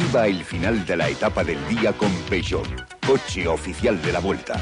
Viva el final de la etapa del día con Peugeot, coche oficial de la Vuelta.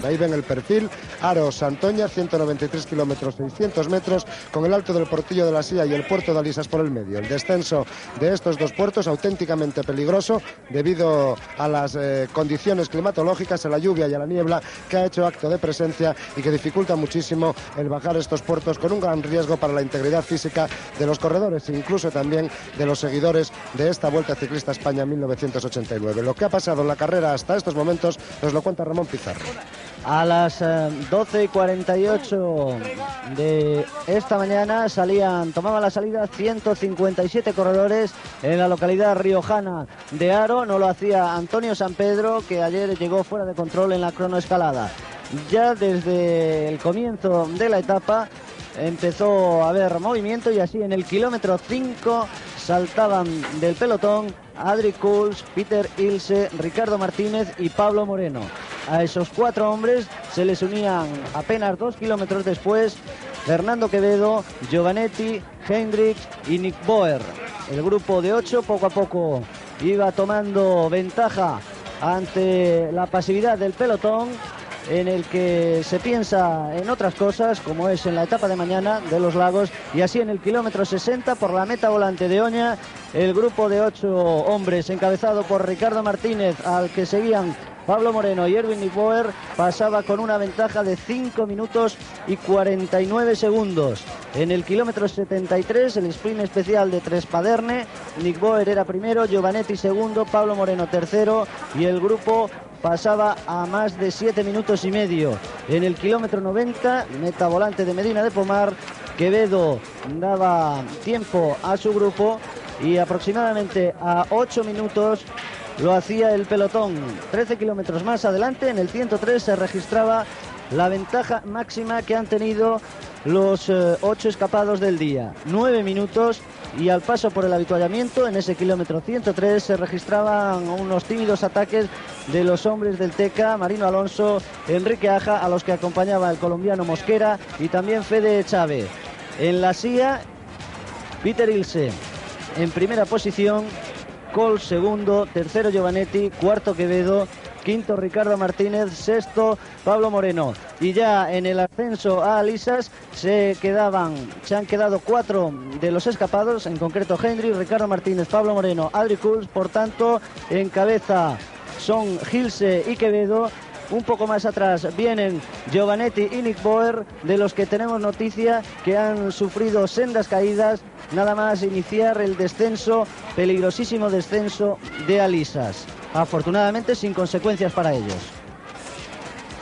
Ahí ven el perfil, Aro Santoña, 193 kilómetros, 600 metros, con el Alto del Portillo de la Silla y el puerto de Alisas por el medio. El descenso de estos dos puertos auténticamente peligroso debido a las condiciones climatológicas, a la lluvia y a la niebla que ha hecho acto de presencia y que dificulta muchísimo el bajar estos puertos, con un gran riesgo para la integridad física de los corredores e incluso también de los seguidores de esta Vuelta Ciclista España 1989. Lo que ha pasado en la carrera hasta estos momentos nos lo cuenta Ramón Pizarro. A las 12:48 de esta mañana tomaban la salida 157 corredores en la localidad riojana de Aro. No lo hacía Antonio Sampedro, que ayer llegó fuera de control en la cronoescalada. Ya desde el comienzo de la etapa empezó a haber movimiento y así en el kilómetro 5 saltaban del pelotón Adri Kuls, Peter Ilse, Ricardo Martínez y Pablo Moreno. A esos cuatro hombres se les unían apenas 2 kilómetros después Fernando Quevedo, Giovanetti, Hendricks y Nick Boer. El grupo de 8 poco a poco iba tomando ventaja ante la pasividad del pelotón, en el que se piensa en otras cosas, como es en la etapa de mañana de los Lagos, y así en el kilómetro 60 por la meta volante de Oña, el grupo de 8 hombres encabezado por Ricardo Martínez, al que seguían Pablo Moreno y Erwin Nick Boer, pasaba con una ventaja de 5 minutos y 49 segundos. En el kilómetro 73, el sprint especial de Trespaderne, Nick Boer era primero, Giovanetti segundo, Pablo Moreno tercero, y el grupo pasaba a más de 7 minutos y medio. En el kilómetro 90, meta volante de Medina de Pomar, Quevedo daba tiempo a su grupo y aproximadamente a 8 minutos lo hacía el pelotón. 13 kilómetros más adelante, en el 103, se registraba la ventaja máxima que han tenido los 8 escapados del día. 9 minutos, y al paso por el avituallamiento, en ese kilómetro 103, se registraban unos tímidos ataques de los hombres del Teca, Marino Alonso, Enrique Aja, a los que acompañaba el colombiano Mosquera y también Fede Chávez. En la SIA, Peter Ilse en primera posición, Cole segundo, tercero Giovanetti, cuarto Quevedo, quinto Ricardo Martínez, sexto Pablo Moreno. Y ya en el ascenso a Alisas se han quedado 4 de los escapados, en concreto Hendry, Ricardo Martínez, Pablo Moreno, Adri Kuls. Por tanto, en cabeza son Gilse y Quevedo. Un poco más atrás vienen Giovanetti y Nick Boer, de los que tenemos noticia que han sufrido sendas caídas nada más iniciar el descenso, peligrosísimo descenso de Alisas. Afortunadamente sin consecuencias para ellos.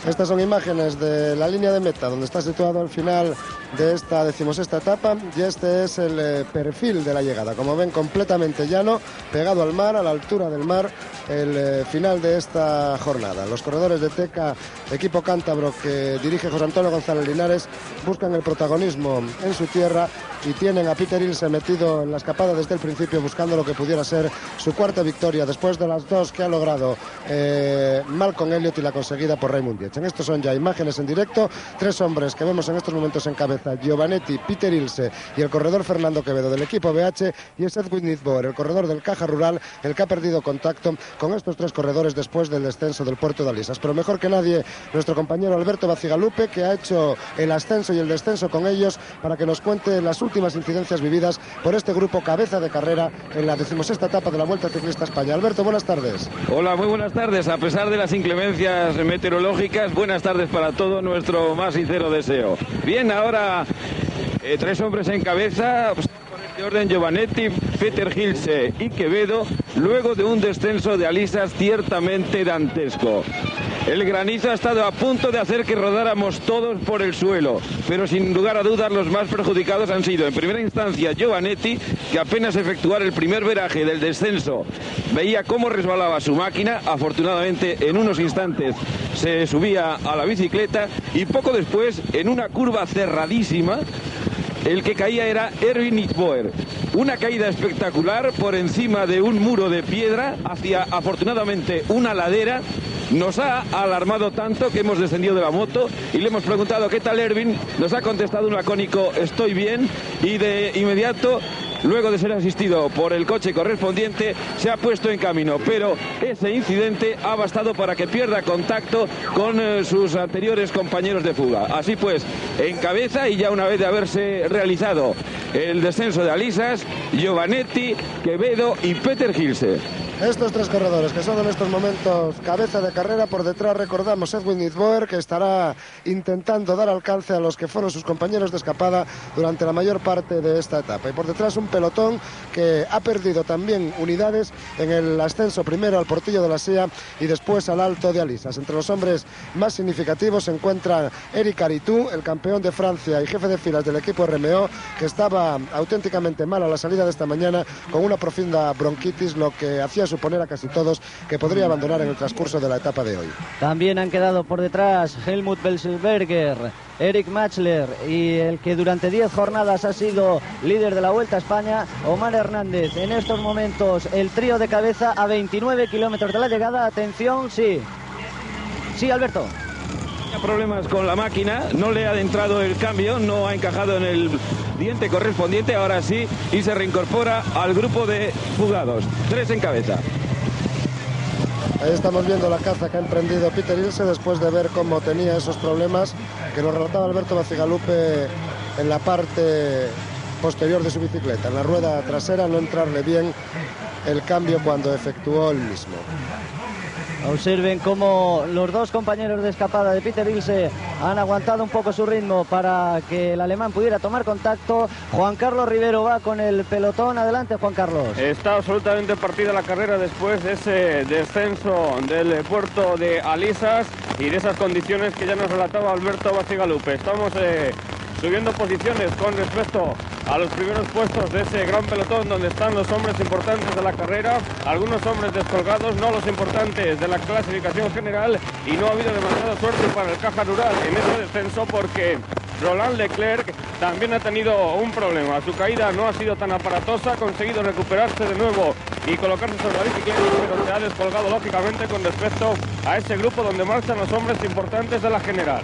Estas son imágenes de la línea de meta, donde está situado al final de esta 16ª etapa, y este es el perfil de la llegada. Como ven, completamente llano, pegado al mar, a la altura del mar, el final de esta jornada. Los corredores de Teca, equipo cántabro que dirige José Antonio González Linares, buscan el protagonismo en su tierra y tienen a Peter Ilse metido en la escapada desde el principio, buscando lo que pudiera ser su cuarta victoria después de las 2 que ha logrado Malcolm Elliott y la conseguida por Raymond Dietz. En estos son ya imágenes en directo, 3 hombres que vemos en estos momentos en cabeza: Giovanetti, Peter Ilse y el corredor Fernando Quevedo del equipo BH, y es Edwin Nick Boer, el corredor del Caja Rural, el que ha perdido contacto con estos 3 corredores después del descenso del puerto de Alisas. Pero mejor que nadie nuestro compañero Alberto Bacigalupe, que ha hecho el ascenso y el descenso con ellos, para que nos cuente las últimas incidencias vividas por este grupo cabeza de carrera en la 16ª etapa de la Vuelta Ciclista España. Alberto, buenas tardes. Hola, muy buenas tardes. A pesar de las inclemencias meteorológicas, buenas tardes para todo, nuestro más sincero deseo. Bien, ahora 3 hombres en cabeza. De orden Giovanetti, Peter Gilse y Quevedo, luego de un descenso de alisas ciertamente dantesco. El granizo ha estado a punto de hacer que rodáramos todos por el suelo, pero sin lugar a dudas los más perjudicados han sido en primera instancia Giovanetti, que apenas efectuar el primer viraje del descenso veía cómo resbalaba su máquina. Afortunadamente en unos instantes se subía a la bicicleta y poco después, en una curva cerradísima, el que caía era Erwin Nitboer. Una caída espectacular por encima de un muro de piedra hacia, afortunadamente, una ladera. Nos ha alarmado tanto que hemos descendido de la moto y le hemos preguntado ¿qué tal, Erwin? Nos ha contestado un lacónico estoy bien, y de inmediato, luego de ser asistido por el coche correspondiente, se ha puesto en camino, pero ese incidente ha bastado para que pierda contacto con sus anteriores compañeros de fuga. Así pues, en cabeza, y ya una vez de haberse realizado el descenso de alisas, Giovanetti, Quevedo y Peter Gilse. Estos 3 corredores que son en estos momentos cabeza de carrera. Por detrás recordamos Edwin Nitboer, que estará intentando dar alcance a los que fueron sus compañeros de escapada durante la mayor parte de esta etapa. Y por detrás un pelotón que ha perdido también unidades en el ascenso, primero al Portillo de la Sía y después al Alto de Alisas. Entre los hombres más significativos se encuentra Eric Aritou, el campeón de Francia y jefe de filas del equipo RMO, que estaba auténticamente mal a la salida de esta mañana con una profunda bronquitis, lo que hacía suponer a casi todos que podría abandonar en el transcurso de la etapa de hoy. También han quedado por detrás Helmut Belselberger, Eric Machler y el que durante 10 jornadas ha sido líder de la Vuelta a España, Omar Hernández. En estos momentos el trío de cabeza a 29 kilómetros de la llegada. Atención, sí, Alberto. Problemas con la máquina, no le ha entrado el cambio, no ha encajado en el diente correspondiente, ahora sí, y se reincorpora al grupo de fugados. 3 en cabeza. Ahí estamos viendo la caza que ha emprendido Peter Ilse después de ver cómo tenía esos problemas que nos relataba Alberto Bacigalupe en la parte posterior de su bicicleta, en la rueda trasera, no entrarle bien el cambio cuando efectuó el mismo. Observen cómo los 2 compañeros de escapada de Peter Ilse han aguantado un poco su ritmo para que el alemán pudiera tomar contacto. Juan Carlos Rivero va con el pelotón. Adelante, Juan Carlos. Está absolutamente partida la carrera después de ese descenso del puerto de Alisas y de esas condiciones que ya nos relataba Alberto Bacigalupe. Estamos subiendo posiciones con respecto a los primeros puestos de ese gran pelotón donde están los hombres importantes de la carrera, algunos hombres descolgados, no los importantes de la clasificación general, y no ha habido demasiada suerte para el Caja Rural en ese descenso porque Roland Leclerc también ha tenido un problema. Su caída no ha sido tan aparatosa, ha conseguido recuperarse de nuevo y colocarse sobre la bicicleta, pero se ha descolgado lógicamente con respecto a ese grupo donde marchan los hombres importantes de la general.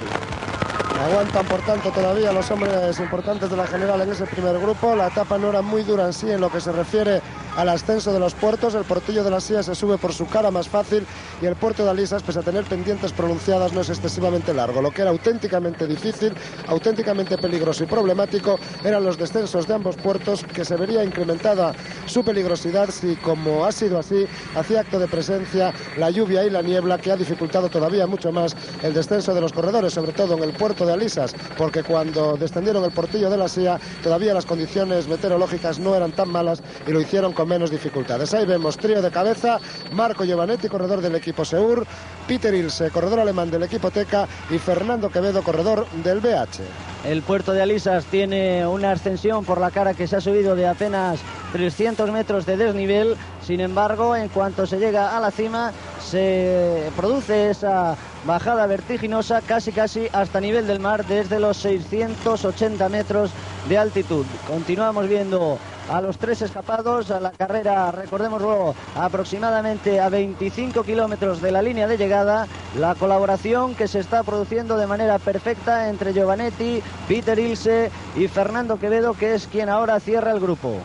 Aguantan por tanto todavía los hombres importantes de la general en ese primer grupo. La etapa no era muy dura en sí en lo que se refiere al ascenso de los puertos. El Portillo de la Sía se sube por su cara más fácil y el puerto de Alisas, pese a tener pendientes pronunciadas, no es excesivamente largo. Lo que era auténticamente difícil, auténticamente peligroso y problemático eran los descensos de ambos puertos, que se vería incrementada su peligrosidad si, como ha sido así, hacía acto de presencia la lluvia y la niebla, que ha dificultado todavía mucho más el descenso de los corredores, sobre todo en el puerto de Alisas, porque cuando descendieron el Portillo de la Sía todavía las condiciones meteorológicas no eran tan malas y lo hicieron con menos dificultades. Ahí vemos trío de cabeza: Marco Giovanetti, corredor del equipo Seur, Peter Ilse, corredor alemán del equipo Teka, y Fernando Quevedo, corredor del BH. El puerto de Alisas tiene una ascensión por la cara que se ha subido de apenas 300 metros de desnivel. Sin embargo, en cuanto se llega a la cima, se produce esa bajada vertiginosa casi hasta nivel del mar desde los 680 metros de altitud. Continuamos viendo a los 3 escapados, a la carrera, recordémoslo, aproximadamente a 25 kilómetros de la línea de llegada. La colaboración que se está produciendo de manera perfecta entre Giovanetti, Peter Ilse y Fernando Quevedo, que es quien ahora cierra el grupo.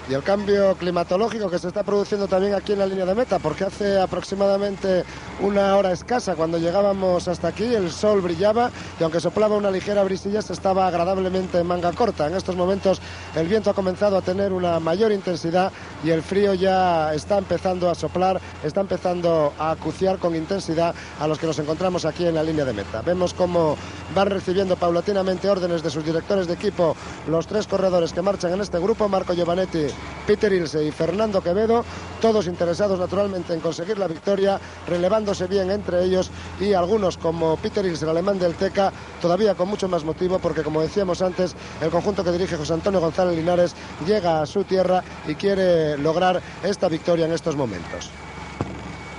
y el cambio climatológico que se está produciendo también aquí en la línea de meta, porque hace aproximadamente una hora escasa cuando llegábamos hasta aquí el sol brillaba y aunque soplaba una ligera brisilla se estaba agradablemente en manga corta. En estos momentos el viento ha comenzado a tener una mayor intensidad y el frío ya está empezando a soplar, está empezando a acuciar con intensidad a los que nos encontramos aquí en la línea de meta. Vemos cómo van recibiendo paulatinamente órdenes de sus directores de equipo los 3 corredores que marchan en este grupo: Marco Giovanetti, Peter Ilse y Fernando Quevedo, todos interesados naturalmente en conseguir la victoria, relevándose bien entre ellos, y algunos como Peter Ilse, el alemán del Teca, todavía con mucho más motivo porque, como decíamos antes, el conjunto que dirige José Antonio González Linares llega a su tierra y quiere lograr esta victoria en estos momentos.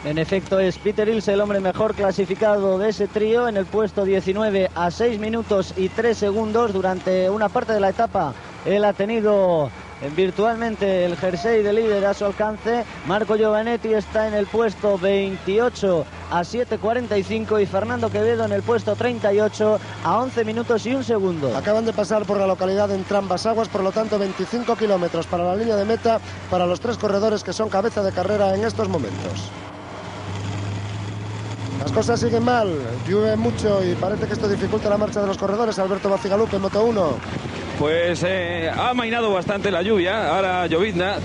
En efecto, es Peter Ilse el hombre mejor clasificado de ese trío, en el puesto 19 a 6 minutos y 3 segundos. Durante una parte de la etapa él ha tenido virtualmente el jersey de líder a su alcance. Marco Giovanetti está en el puesto 28 a 7:45 y Fernando Quevedo en el puesto 38 a 11 minutos y 1 segundo. Acaban de pasar por la localidad de Entrambas Aguas, por lo tanto 25 kilómetros para la línea de meta para los 3 corredores que son cabeza de carrera en estos momentos. Las cosas siguen mal, llueve mucho y parece que esto dificulta la marcha de los corredores. Alberto Bacigalupe, Moto 1. Pues ha amainado bastante la lluvia, ahora llovizna.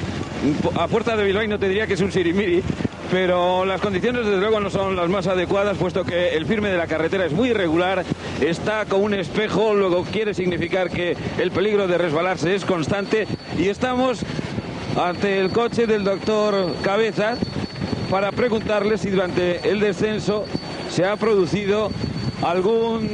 A puerta de Bilbao no te diría que es un sirimiri, pero las condiciones desde luego no son las más adecuadas, puesto que el firme de la carretera es muy irregular, está con un espejo, luego quiere significar que el peligro de resbalarse es constante, y estamos ante el coche del doctor Cabezas para preguntarle si durante el descenso se ha producido algún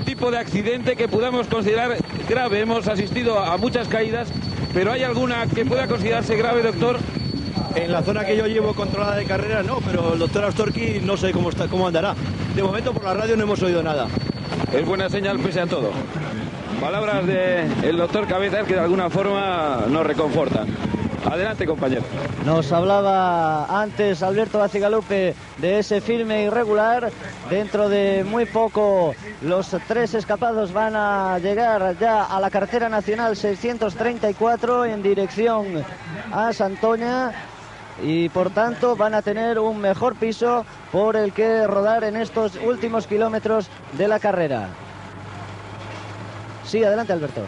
tipo de accidente que podamos considerar grave. Hemos asistido a muchas caídas, pero ¿hay alguna que pueda considerarse grave, doctor? En la zona que yo llevo controlada de carrera no, pero el doctor Astorqui no sé cómo andará. De momento por la radio no hemos oído nada. Es buena señal pese a todo. Palabras del doctor Cabezas que de alguna forma nos reconfortan. Adelante, compañero. Nos hablaba antes Alberto Bacigalupe de ese firme irregular. Dentro de muy poco los 3 escapados van a llegar ya a la carretera nacional 634 en dirección a Santoña y por tanto van a tener un mejor piso por el que rodar en estos últimos kilómetros de la carrera. Sí, adelante, Alberto.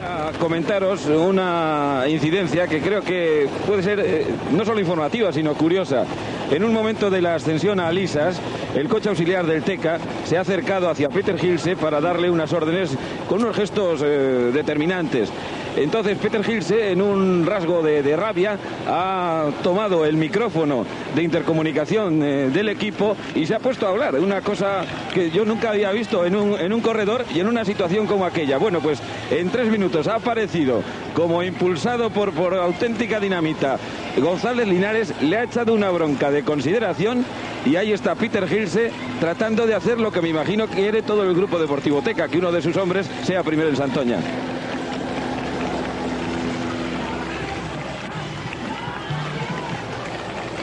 A comentaros una incidencia que creo que puede ser no solo informativa sino curiosa. En un momento de la ascensión a Alisas, el coche auxiliar del Teca se ha acercado hacia Peter Ilse para darle unas órdenes con unos gestos determinantes. Entonces Peter Ilse, en un rasgo de rabia, ha tomado el micrófono de intercomunicación del equipo y se ha puesto a hablar, una cosa que yo nunca había visto en un corredor y en una situación como aquella. Bueno, pues en 3 minutos ha aparecido como impulsado por auténtica dinamita González Linares, le ha echado una bronca de consideración y ahí está Peter Ilse tratando de hacer lo que me imagino que quiere todo el grupo deportivo Teca, que uno de sus hombres sea primero en Santoña.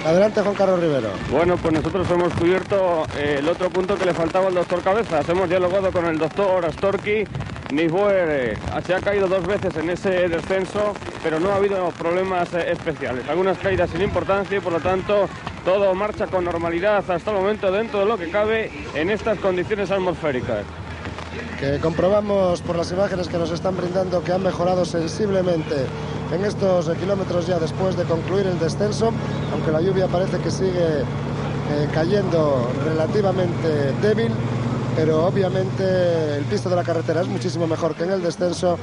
Adelante, Juan Carlos Rivero. Bueno, pues nosotros hemos cubierto el otro punto que le faltaba al doctor Cabezas. Hemos dialogado con el doctor Astorqui. Nisboer se ha caído 2 veces en ese descenso, pero no ha habido problemas especiales. Algunas caídas sin importancia y por lo tanto todo marcha con normalidad hasta el momento dentro de lo que cabe en estas condiciones atmosféricas. Que comprobamos por las imágenes que nos están brindando que han mejorado sensiblemente en estos kilómetros ya después de concluir el descenso, aunque la lluvia parece que sigue cayendo relativamente débil, pero obviamente el piso de la carretera es muchísimo mejor que en el descenso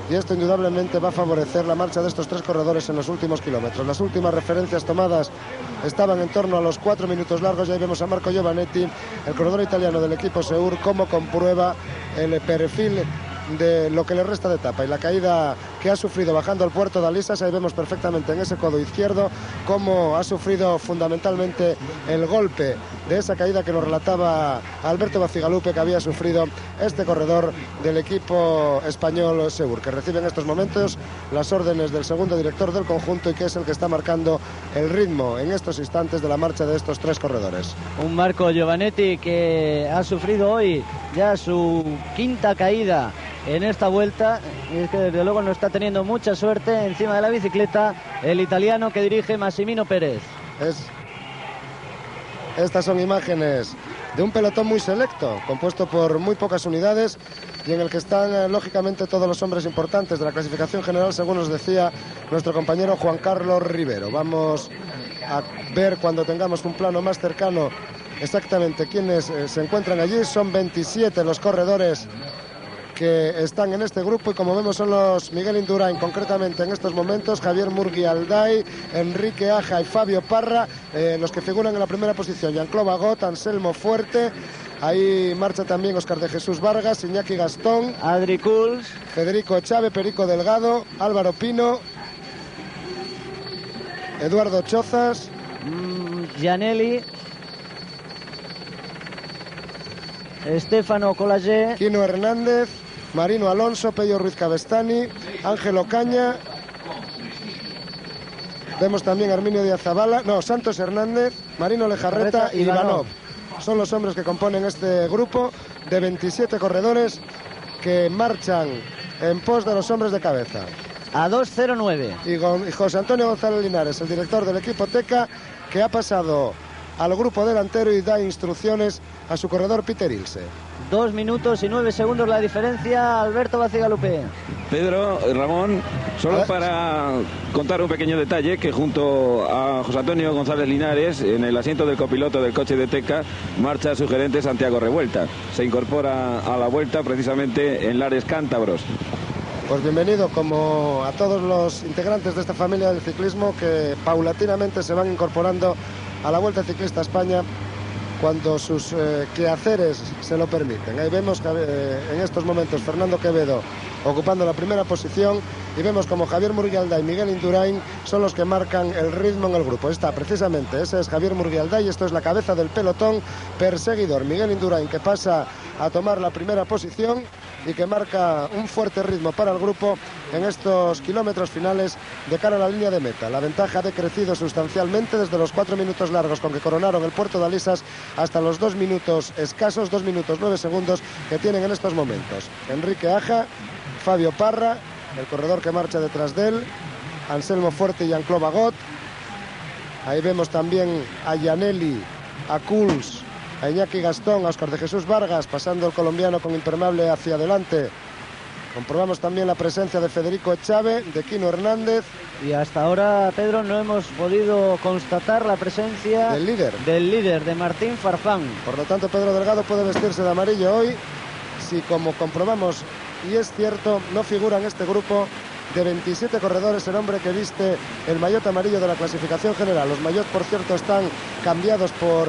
y esto indudablemente va a favorecer la marcha de estos 3 corredores en los últimos kilómetros. Las últimas referencias tomadas estaban en torno a los 4 minutos largos y ahí vemos a Marco Giovanetti, el corredor italiano del equipo Seur, cómo comprueba el perfil de lo que le resta de etapa y la caída que ha sufrido bajando al puerto de Alisas. Ahí vemos perfectamente en ese codo izquierdo cómo ha sufrido fundamentalmente el golpe de esa caída que nos relataba Alberto Bacigalupe que había sufrido este corredor del equipo español Seur, que recibe en estos momentos las órdenes del segundo director del conjunto y que es el que está marcando el ritmo en estos instantes de la marcha de estos 3 corredores. Un Marco Giovanetti que ha sufrido hoy ya su 5ª caída en esta vuelta y es que desde luego no está teniendo mucha suerte encima de la bicicleta el italiano que dirige Massimino Pérez. Estas son imágenes de un pelotón muy selecto, compuesto por muy pocas unidades y en el que están lógicamente todos los hombres importantes de la clasificación general, según nos decía nuestro compañero Juan Carlos Rivero. Vamos a ver cuando tengamos un plano más cercano exactamente quiénes se encuentran allí. Son 27 los corredores que están en este grupo y como vemos son los Miguel Indurain, concretamente en estos momentos Javier Murguialday, Enrique Aja y Fabio Parra, los que figuran en la primera posición, Jean-Claude Bagot, Anselmo Fuerte, ahí marcha también Óscar de Jesús Vargas, Iñaki Gastón, Adri Kuls, Federico Echave, Perico Delgado, Álvaro Pino, Eduardo Chozas, Gianelli, Estefano Colagé, Quino Hernández, Marino Alonso, Pello Ruiz Cabestani, Ángel Ocaña. Vemos también a Arminio Díaz Zabala, Santos Hernández, Marino Lejarreta y Ivanov. Son los hombres que componen este grupo de 27 corredores que marchan en pos de los hombres de cabeza. A 2:09. Y José Antonio González Linares, el director del equipo Teca, que ha pasado al grupo delantero y da instrucciones a su corredor Peter Ilse. 2 minutos y 9 segundos la diferencia, Alberto Bacigalupe. Pedro, Ramón, solo para contar un pequeño detalle, que junto a José Antonio González Linares, en el asiento del copiloto del coche de Teca, marcha su gerente Santiago Revuelta. Se incorpora a la vuelta precisamente en Lares Cántabros. Pues bienvenido como a todos los integrantes de esta familia del ciclismo que paulatinamente se van incorporando a la Vuelta Ciclista España cuando sus quehaceres se lo permiten. Ahí vemos en estos momentos Fernando Quevedo ocupando la primera posición y vemos como Javier Murguialday y Miguel Indurain son los que marcan el ritmo en el grupo. Ese es Javier Murguialday y esto es la cabeza del pelotón perseguidor. Miguel Indurain, que pasa a tomar la primera posición y que marca un fuerte ritmo para el grupo en estos kilómetros finales de cara a la línea de meta. La ventaja ha decrecido sustancialmente desde los 4 minutos largos con que coronaron el puerto de Alisas hasta los 2 minutos escasos, 2 minutos 9 segundos que tienen en estos momentos. Enrique Aja, Fabio Parra, el corredor que marcha detrás de él, Anselmo Fuerte y Jean-Claude Bagot. Ahí vemos también a Gianelli, a Kuls, a Iñaki Gastón, a Óscar de Jesús Vargas, pasando el colombiano con impermeable hacia adelante. Comprobamos también la presencia de Federico Echave, de Quino Hernández. Y hasta ahora, Pedro, no hemos podido constatar la presencia del líder, de Martín Farfán. Por lo tanto, Pedro Delgado puede vestirse de amarillo hoy, si como comprobamos, y es cierto, no figura en este grupo de 27 corredores el hombre que viste el maillot amarillo de la clasificación general. Los maillots, por cierto, están cambiados por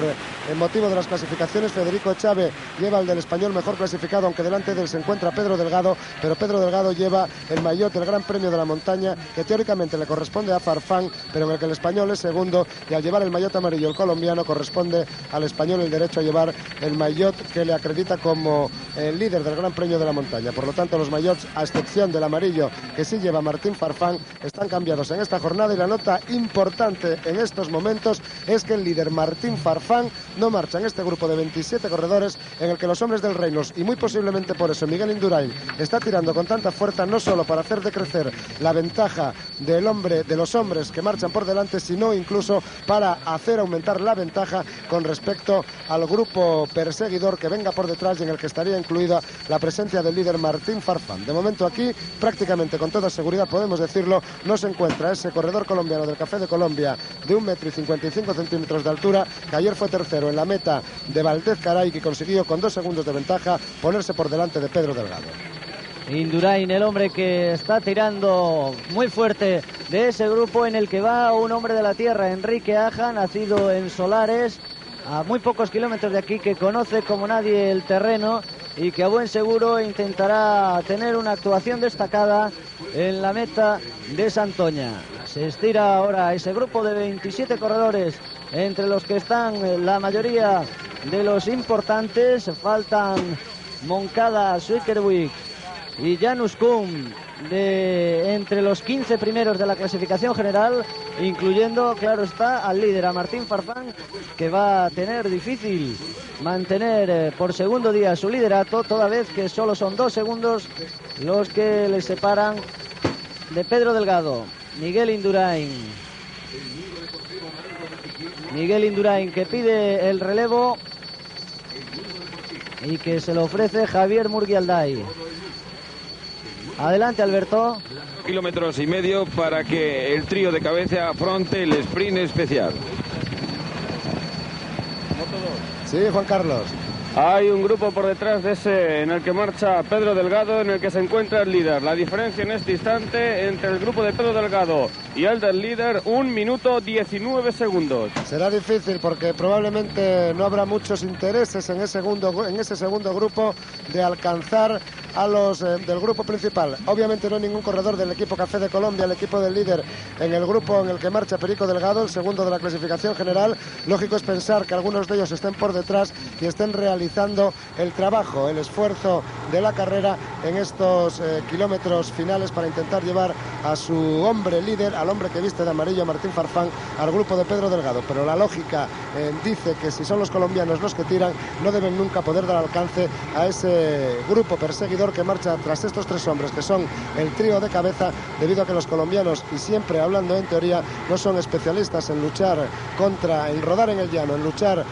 motivo de las clasificaciones. Federico Echave lleva el del Español mejor clasificado, aunque delante de él se encuentra Pedro Delgado, pero Pedro Delgado lleva el maillot del Gran Premio de la Montaña, que teóricamente le corresponde a Farfán, pero en el que el español es segundo, y al llevar el maillot amarillo el colombiano corresponde al español el derecho a llevar el maillot que le acredita como el líder del Gran Premio de la Montaña. Por lo tanto, los maillots, a excepción del amarillo que sí lleva Martín Farfán, están cambiados en esta jornada, y la nota importante en estos momentos es que el líder Martín Farfán no marcha en este grupo de 27 corredores en el que los hombres del Reinos, y muy posiblemente por eso Miguel Indurain, está tirando con tanta fuerza, no solo para hacer decrecer la ventaja de los hombres que marchan por delante, sino incluso para hacer aumentar la ventaja con respecto al grupo perseguidor que venga por detrás y en el que estaría incluida la presencia del líder Martín Farfán. De momento aquí, prácticamente con toda seguridad podemos decirlo, no se encuentra ese corredor colombiano del Café de Colombia de 1,55 m de altura, que ayer fue tercero en la meta de Valdez Caray, que consiguió con 2 segundos de ventaja ponerse por delante de Pedro Delgado. Indurain, el hombre que está tirando muy fuerte de ese grupo en el que va un hombre de la tierra, Enrique Aja, nacido en Solares, a muy pocos kilómetros de aquí, que conoce como nadie el terreno y que a buen seguro intentará tener una actuación destacada en la meta de Santoña. Se estira ahora ese grupo de 27 corredores, entre los que están la mayoría de los importantes. Faltan Moncada, Suikerwijk y Janus Kuhn, de entre los 15 primeros de la clasificación general, incluyendo, claro está, al líder, a Martín Farfán, que va a tener difícil mantener por segundo día su liderato, toda vez que solo son 2 segundos los que le separan de Pedro Delgado. Miguel Indurain que pide el relevo y que se lo ofrece Javier Murguialday. Adelante, Alberto. 2,5 kilómetros para que el trío de cabeza afronte el sprint especial. Sí, Juan Carlos. Hay un grupo por detrás de ese en el que marcha Pedro Delgado, en el que se encuentra el líder. La diferencia en este instante entre el grupo de Pedro Delgado y el del líder, 1 minuto 19 segundos. Será difícil porque probablemente no habrá muchos intereses en ese segundo grupo de alcanzar a los del grupo principal. Obviamente no hay ningún corredor del equipo Café de Colombia, el equipo del líder, en el grupo en el que marcha Perico Delgado, el segundo de la clasificación general. Lógico es pensar que algunos de ellos estén por detrás y estén realizando el trabajo, el esfuerzo de la carrera en estos kilómetros finales para intentar llevar a su hombre líder, al hombre que viste de amarillo, Martín Farfán, al grupo de Pedro Delgado. Pero la lógica dice que si son los colombianos los que tiran, no deben nunca poder dar alcance a ese grupo perseguidor que marcha tras estos 3 hombres, que son el trío de cabeza, debido a que los colombianos, y siempre hablando en teoría, no son especialistas en luchar en rodar en el llano, en luchar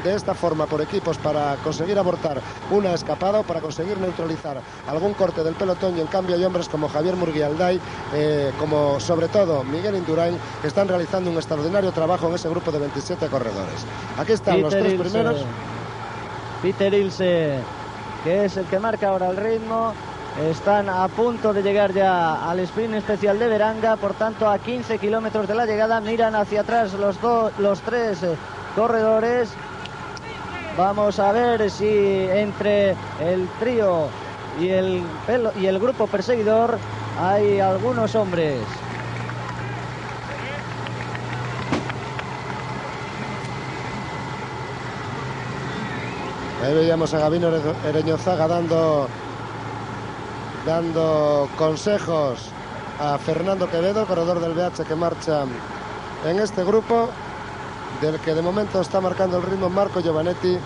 de esta forma por equipos para conseguir abortar una escapada o para conseguir neutralizar algún corte del pelotón. Y en cambio hay hombres como Javier Murguialday, como sobre todo Miguel Indurain, que están realizando un extraordinario trabajo en ese grupo de 27 corredores. Aquí están los 3 primeros. Peter Ilse, que es el que marca ahora el ritmo. Están a punto de llegar ya al sprint especial de Beranga, por tanto a 15 kilómetros de la llegada. Miran hacia atrás los 3 corredores. Vamos a ver si entre el trío y el grupo perseguidor hay algunos hombres. Ahí veíamos a Gabino Ereñozaga dando consejos a Fernando Quevedo, corredor del BH que marcha en este grupo, del que de momento está marcando el ritmo Marco Giovanetti,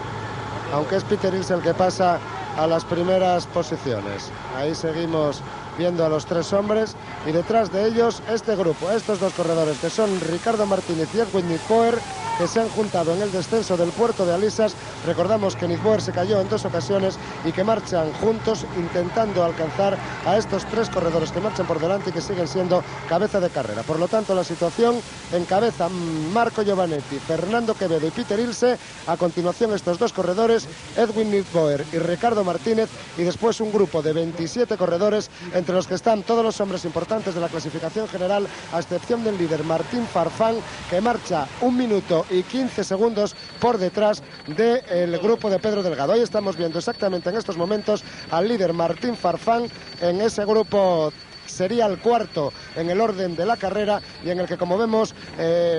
aunque es Peter Ilse el que pasa a las primeras posiciones. Ahí seguimos viendo a los 3 hombres y detrás de ellos este grupo, estos 2 corredores que son Ricardo Martínez y Edwin Nizboer, que se han juntado en el descenso del puerto de Alisas. Recordamos que Nizboer se cayó en 2 ocasiones y que marchan juntos intentando alcanzar a estos 3 corredores que marchan por delante y que siguen siendo cabeza de carrera. Por lo tanto, la situación encabeza Marco Giovanetti, Fernando Quevedo y Peter Ilse. A continuación estos 2 corredores, Edwin Nizboer y Ricardo Martínez, y después un grupo de 27 corredores, entre los que están todos los hombres importantes de la clasificación general, a excepción del líder Martín Farfán, que marcha 1 minuto y 15 segundos por detrás del grupo de Pedro Delgado. Ahí estamos viendo exactamente en estos momentos al líder Martín Farfán en ese grupo. Sería el cuarto en el orden de la carrera y en el que, como vemos,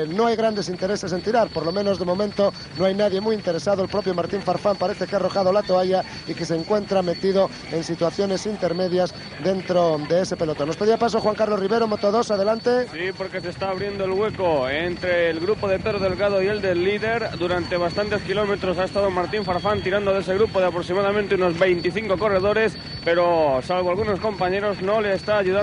no hay grandes intereses en tirar. Por lo menos de momento no hay nadie muy interesado. El propio Martín Farfán parece que ha arrojado la toalla y que se encuentra metido en situaciones intermedias dentro de ese pelotón. Nos pedía paso Juan Carlos Rivero, Moto 2, adelante. Sí, porque se está abriendo el hueco entre el grupo de Pedro Delgado y el del líder. Durante bastantes kilómetros ha estado Martín Farfán tirando de ese grupo de aproximadamente unos 25 corredores, pero salvo algunos compañeros no le está ayudando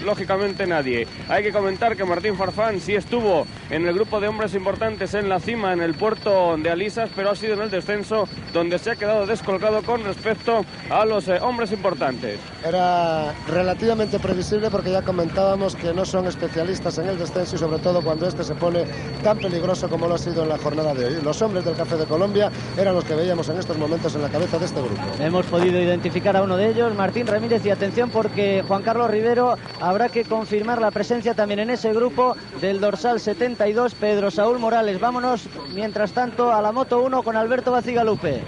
lógicamente nadie. Hay que comentar que Martín Farfán sí estuvo en el grupo de hombres importantes en la cima, en el puerto de Alisas, pero ha sido en el descenso donde se ha quedado descolgado con respecto a los hombres importantes. Era relativamente previsible porque ya comentábamos que no son especialistas en el descenso, y sobre todo cuando este se pone tan peligroso como lo ha sido en la jornada de hoy. Los hombres del Café de Colombia eran los que veíamos en estos momentos en la cabeza de este grupo. Hemos podido identificar a uno de ellos, Martín Ramírez, y atención porque Juan Carlos Rivero habrá que confirmar la presencia también en ese grupo del dorsal 72, Pedro Saúl Morales. Vámonos, mientras tanto, a la Moto 1 con Alberto Bacigalupe.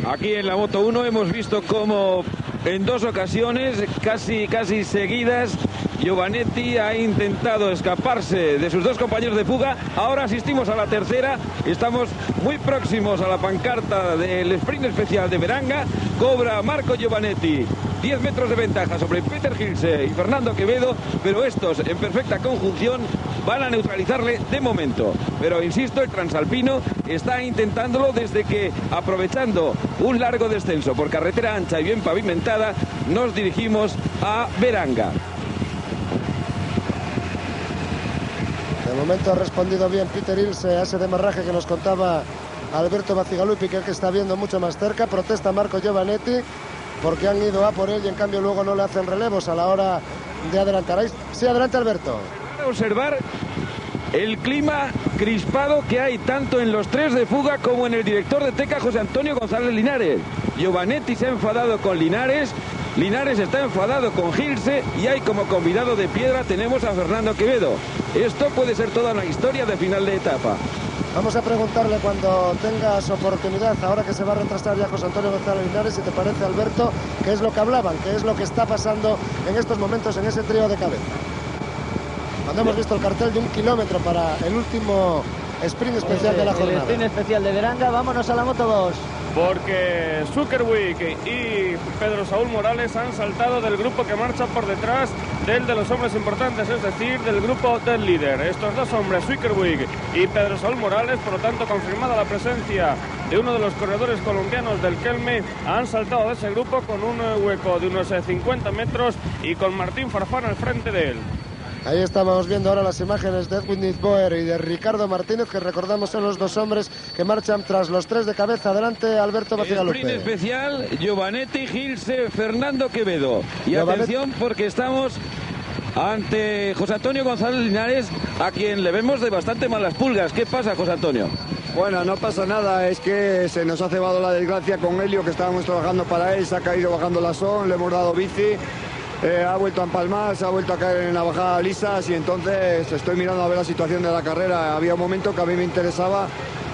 Aquí en la Moto 1 hemos visto cómo en 2 ocasiones casi seguidas Giovanetti ha intentado escaparse de sus dos compañeros de fuga. Ahora asistimos a la tercera. Estamos muy próximos a la pancarta del sprint especial de Beranga. Cobra Marco Giovanetti 10 metros de ventaja sobre Peter Gilse y Fernando Quevedo, pero estos en perfecta conjunción van a neutralizarle de momento. Pero insisto, el transalpino está intentándolo desde que, aprovechando un largo descenso por carretera ancha y bien pavimentada, nos dirigimos a Beranga. De momento ha respondido bien Peter Gilse a ese demarraje que nos contaba Alberto Bacigalupi, que está viendo mucho más cerca. Protesta Marco Giovanetti porque han ido a por él y en cambio luego no le hacen relevos a la hora de adelantar. Ahí, sí, adelante Alberto. Para observar el clima crispado que hay tanto en los tres de fuga como en el director de Teca, José Antonio González Linares. Giovanetti se ha enfadado con Linares, Linares está enfadado con Gilse y hay como convidado de piedra tenemos a Fernando Quevedo. Esto puede ser toda una historia de final de etapa. Vamos a preguntarle cuando tengas oportunidad, ahora que se va a retrasar ya José Antonio González Linares, si te parece, Alberto, qué es lo que hablaban, qué es lo que está pasando en estos momentos en ese trío de cabeza. Cuando hemos visto el cartel de 1 kilómetro para el último sprint especial de la jornada. El sprint especial de Beranga, vámonos a la Moto 2. Porque Zuckerwig y Pedro Saúl Morales han saltado del grupo que marcha por detrás del de los hombres importantes, es decir, del grupo del líder. Estos dos hombres, Zuckerwig y Pedro Saúl Morales, por lo tanto, confirmada la presencia de uno de los corredores colombianos del Kelme, han saltado de ese grupo con un hueco de unos 50 metros y con Martín Farfán al frente de él. Ahí estamos viendo ahora las imágenes de Edwin Nizboer y de Ricardo Martínez, que recordamos son los dos hombres que marchan tras los tres de cabeza. Adelante, Alberto Bacigalupe. Sprint especial, Giovanetti, Gilse, Fernando Quevedo. Y atención porque estamos ante José Antonio González Linares, a quien le vemos de bastante malas pulgas. ¿Qué pasa, José Antonio? Bueno, no pasa nada, es que se nos ha cebado la desgracia con Helio, que estábamos trabajando para él, se ha caído bajando la son, le hemos dado bici. Ha vuelto a empalmar, se ha vuelto a caer en la bajada lisas y entonces estoy mirando a ver la situación de la carrera. Había un momento que a mí me interesaba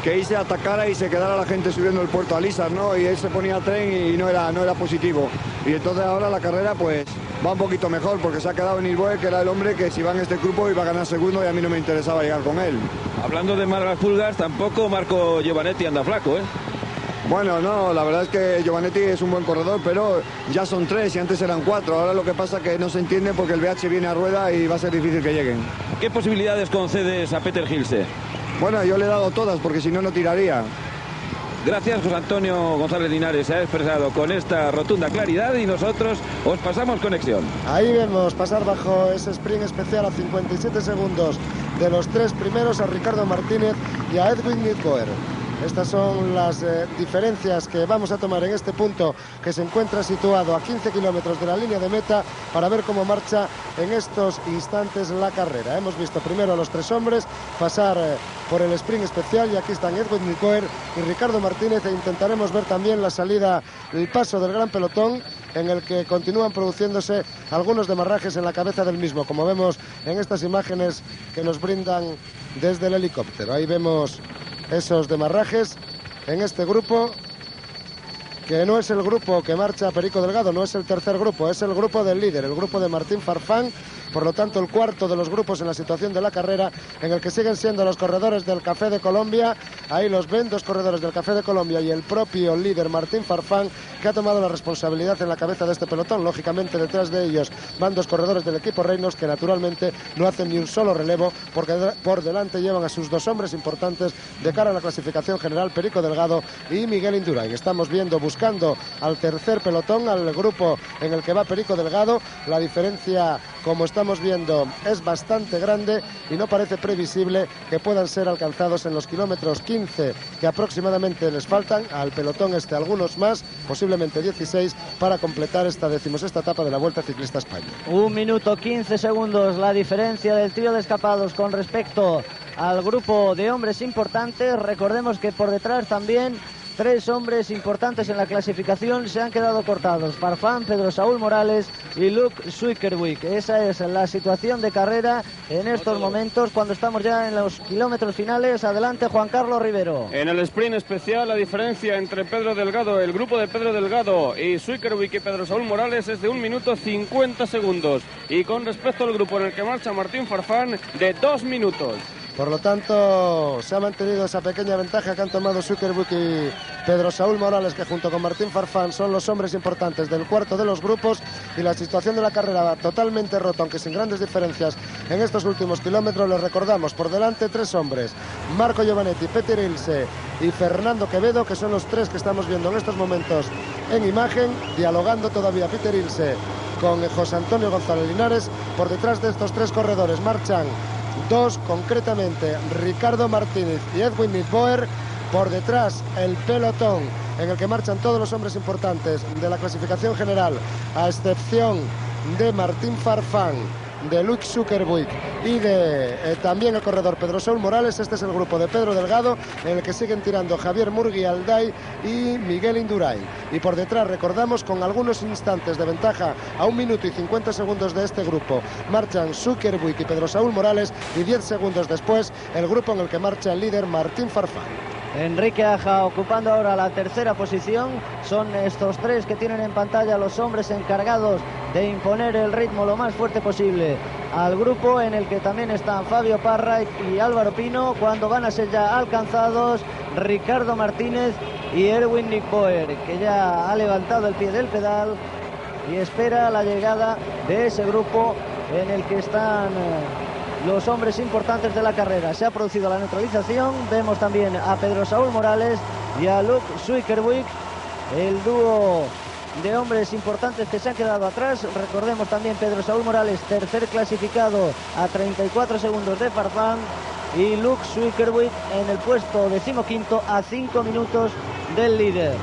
que ahí se atacara y se quedara la gente subiendo el puerto a lisas, ¿no? Y él se ponía a tren y no era positivo. Y entonces ahora la carrera pues va un poquito mejor porque se ha quedado Nilboe, que era el hombre que si va en este grupo iba a ganar segundo y a mí no me interesaba llegar con él. Hablando de malas pulgas, tampoco Marco Giovanetti anda flaco, ¿eh? Bueno, no, la verdad es que Giovanetti es un buen corredor, pero ya son 3 y antes eran 4. Ahora lo que pasa es que no se entiende porque el BH viene a rueda y va a ser difícil que lleguen. ¿Qué posibilidades concedes a Peter Gilse? Bueno, yo le he dado todas porque si no, no tiraría. Gracias, José Antonio González Linares, se ha expresado con esta rotunda claridad y nosotros os pasamos conexión. Ahí vemos pasar bajo ese sprint especial a 57 segundos de los 3 primeros a Ricardo Martínez y a Edwin Nizboer. Estas son las diferencias que vamos a tomar en este punto que se encuentra situado a 15 kilómetros de la línea de meta para ver cómo marcha en estos instantes la carrera. Hemos visto primero a los 3 hombres pasar por el sprint especial y aquí están Edwin Nizboer y Ricardo Martínez e intentaremos ver también la salida, el paso del gran pelotón en el que continúan produciéndose algunos demarrajes en la cabeza del mismo, como vemos en estas imágenes que nos brindan desde el helicóptero. Ahí vemos esos demarrajes en este grupo, que no es el grupo que marcha Perico Delgado, no es el tercer grupo, es el grupo del líder, el grupo de Martín Farfán, por lo tanto el cuarto de los grupos en la situación de la carrera, en el que siguen siendo los corredores del Café de Colombia. Ahí los ven, 2 corredores del Café de Colombia y el propio líder Martín Farfán, que ha tomado la responsabilidad en la cabeza de este pelotón. Lógicamente detrás de ellos van 2 corredores del equipo Reinos, que naturalmente no hacen ni un solo relevo, porque por delante llevan a sus 2 hombres importantes de cara a la clasificación general, Perico Delgado y Miguel Indurain. Estamos viendo, buscando al tercer pelotón, al grupo en el que va Perico Delgado. La diferencia, como estamos viendo, es bastante grande y no parece previsible que puedan ser alcanzados en los kilómetros 15 que aproximadamente les faltan al pelotón este, algunos más, posiblemente 16, para completar esta 16ª etapa de la Vuelta Ciclista a España. 1 minuto 15 segundos la diferencia del trío de escapados con respecto al grupo de hombres importantes. Recordemos que por detrás también 3 hombres importantes en la clasificación se han quedado cortados: Farfán, Pedro Saúl Morales y Luke Suikerwijk. Esa es la situación de carrera en estos momentos, cuando estamos ya en los kilómetros finales. Adelante, Juan Carlos Rivero. En el sprint especial, la diferencia entre Pedro Delgado, el grupo de Pedro Delgado y Suikerwijk y Pedro Saúl Morales es de 1 minuto 50 segundos. Y con respecto al grupo en el que marcha Martín Farfán, de 2 minutos. Por lo tanto, se ha mantenido esa pequeña ventaja que han tomado Suikerwijk y Pedro Saúl Morales, que junto con Martín Farfán son los hombres importantes del cuarto de los grupos, y la situación de la carrera va totalmente rota, aunque sin grandes diferencias en estos últimos kilómetros. Les recordamos, por delante 3 hombres: Marco Giovanetti, Peter Ilse y Fernando Quevedo, que son los 3 que estamos viendo en estos momentos en imagen, dialogando todavía Peter Ilse con José Antonio González Linares. Por detrás de estos 3 corredores marchan 2, concretamente Ricardo Martínez y Edwin Nitboer. Por detrás el pelotón en el que marchan todos los hombres importantes de la clasificación general, a excepción de Martín Farfán, de Luke Suikerwijk y de también el corredor Pedro Saúl Morales. Este es el grupo de Pedro Delgado, en el que siguen tirando Javier Murguialday y Miguel Indurain. Y por detrás, recordamos, con algunos instantes de ventaja, a 1 minuto y 50 segundos de este grupo, marchan Suikerwijk y Pedro Saúl Morales, y 10 segundos después el grupo en el que marcha el líder Martín Farfán. Enrique Aja ocupando ahora la tercera posición. Son estos 3 que tienen en pantalla los hombres encargados de imponer el ritmo lo más fuerte posible al grupo, en el que también están Fabio Parra y Álvaro Pino, cuando van a ser ya alcanzados Ricardo Martínez y Erwin Nitboer, que ya ha levantado el pie del pedal y espera la llegada de ese grupo en el que están los hombres importantes de la carrera. Se ha producido la neutralización. Vemos también a Pedro Saúl Morales y a Luke Suikerwijk, el dúo de hombres importantes que se han quedado atrás. Recordemos también Pedro Saúl Morales, tercer clasificado a 34 segundos de Farfán, y Luke Suikerwijk en el puesto 15º a 5 minutos del líder.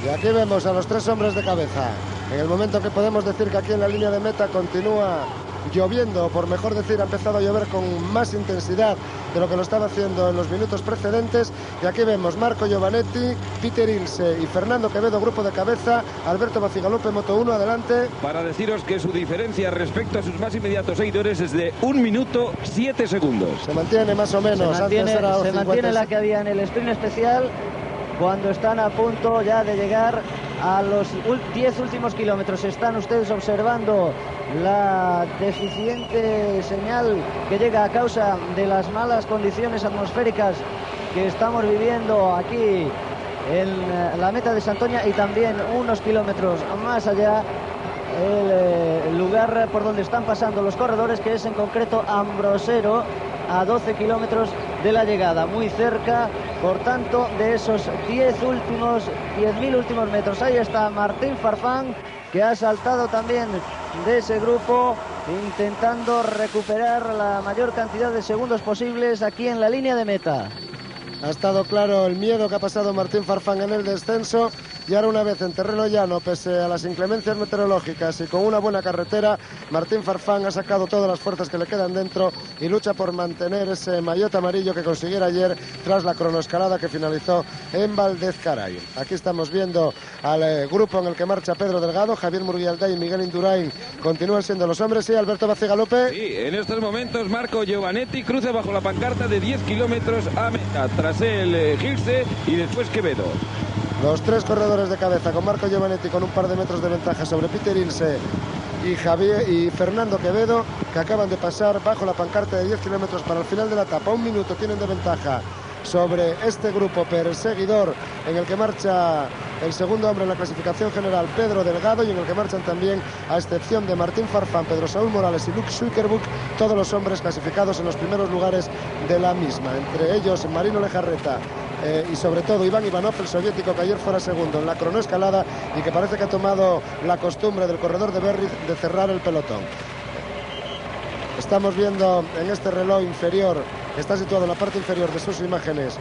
Y aquí vemos a los 3 hombres de cabeza, en el momento que podemos decir que aquí en la línea de meta continúa lloviendo, por mejor decir, ha empezado a llover con más intensidad de lo que lo estaba haciendo en los minutos precedentes. Y aquí vemos Marco Giovanetti, Peter Ilse y Fernando Quevedo, grupo de cabeza. Alberto Bacigalupe, Moto 1, adelante. Para deciros que su diferencia respecto a sus más inmediatos seguidores es de 1 minuto 7 segundos. Se mantiene más o menos. Se mantiene la que había en el sprint especial, cuando están a punto ya de llegar a los 10 últimos kilómetros. Están ustedes observando la deficiente señal que llega a causa de las malas condiciones atmosféricas que estamos viviendo aquí en la meta de Santoña, y también unos kilómetros más allá el lugar por donde están pasando los corredores, que es en concreto Ambrosero, a 12 kilómetros de la llegada, muy cerca, por tanto, de esos 10.000 últimos metros. Ahí está Martín Farfán, que ha saltado también de ese grupo, intentando recuperar la mayor cantidad de segundos posibles aquí en la línea de meta. Ha estado claro el miedo que ha pasado Martín Farfán en el descenso, y ahora, una vez en terreno llano, pese a las inclemencias meteorológicas y con una buena carretera, Martín Farfán ha sacado todas las fuerzas que le quedan dentro y lucha por mantener ese maillot amarillo que consiguiera ayer tras la cronoescalada que finalizó en Valdezcaray. Aquí estamos viendo al grupo en el que marcha Pedro Delgado, Javier Murguialday y Miguel Indurain continúan siendo los hombres. Sí, Alberto Bacigalupe. Sí, en estos momentos Marco Giovanetti cruza bajo la pancarta de 10 kilómetros a meta, tras el Gilse y después Quevedo. Los 3 corredores de cabeza, con Marco Giovanetti con un par de metros de ventaja sobre Peter Ilse y Fernando Quevedo, que acaban de pasar bajo la pancarta de 10 kilómetros para el final de la etapa. 1 minuto tienen de ventaja sobre este grupo perseguidor, en el que marcha el segundo hombre en la clasificación general, Pedro Delgado, y en el que marchan también, a excepción de Martín Farfán, Pedro Saúl Morales y Luke Suikerwijk, todos los hombres clasificados en los primeros lugares de la misma. Entre ellos Marino Lejarreta y sobre todo Iván Ivanov, el soviético, que ayer fuera segundo en la cronoescalada y que parece que ha tomado la costumbre del corredor de Berriz de cerrar el pelotón. Estamos viendo en este reloj inferior, que está situado en la parte inferior de sus imágenes,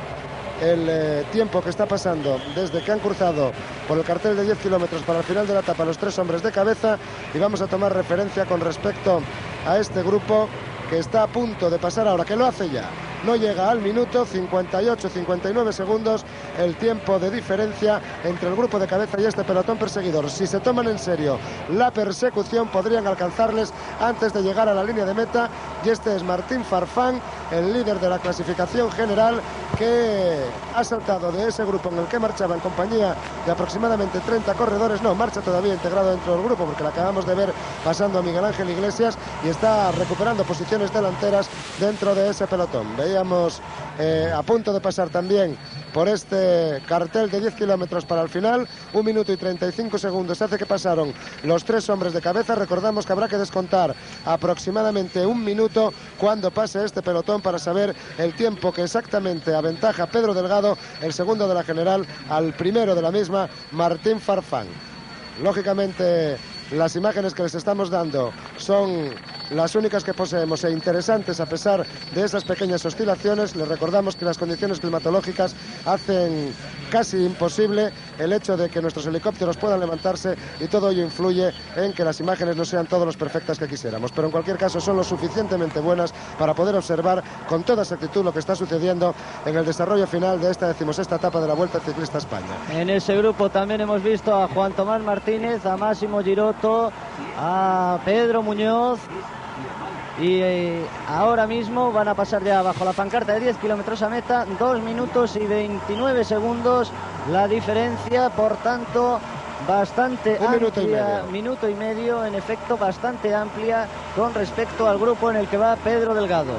el tiempo que está pasando desde que han cruzado por el cartel de 10 kilómetros para el final de la etapa los 3 hombres de cabeza, y vamos a tomar referencia con respecto a este grupo que está a punto de pasar ahora, que lo hace ya, no llega al minuto. 58-59 segundos el tiempo de diferencia entre el grupo de cabeza y este pelotón perseguidor. Si se toman en serio la persecución, podrían alcanzarles antes de llegar a la línea de meta, y este es Martín Farfán, el líder de la clasificación general, que ha saltado de ese grupo en el que marchaba en compañía de aproximadamente 30 corredores. No, marcha todavía integrado dentro del grupo, porque la acabamos de ver pasando a Miguel Ángel Iglesias, y está recuperando posiciones delanteras dentro de ese pelotón. Veíamos a punto de pasar también por este cartel de 10 kilómetros para el final, 1 minuto y 35 segundos hace que pasaron los 3 hombres de cabeza. Recordamos que habrá que descontar aproximadamente 1 minuto cuando pase este pelotón para saber el tiempo que exactamente aventaja Pedro Delgado, el segundo de la general, al primero de la misma, Martín Farfán. Lógicamente, las imágenes que les estamos dando son las únicas que poseemos e interesantes a pesar de esas pequeñas oscilaciones. Les recordamos que las condiciones climatológicas hacen casi imposible el hecho de que nuestros helicópteros puedan levantarse, y todo ello influye en que las imágenes no sean todas las perfectas que quisiéramos, pero en cualquier caso son lo suficientemente buenas para poder observar con toda exactitud lo que está sucediendo en el desarrollo final de esta 16ª etapa de la Vuelta Ciclista a España. En ese grupo también hemos visto a Juan Tomás Martínez, a Máximo Girotto, a Pedro Muñoz, y ahora mismo van a pasar ya bajo la pancarta de 10 kilómetros a meta. 2 minutos y 29 segundos la diferencia, por tanto bastante amplia, minuto y medio, en efecto bastante amplia con respecto al grupo en el que va Pedro Delgado.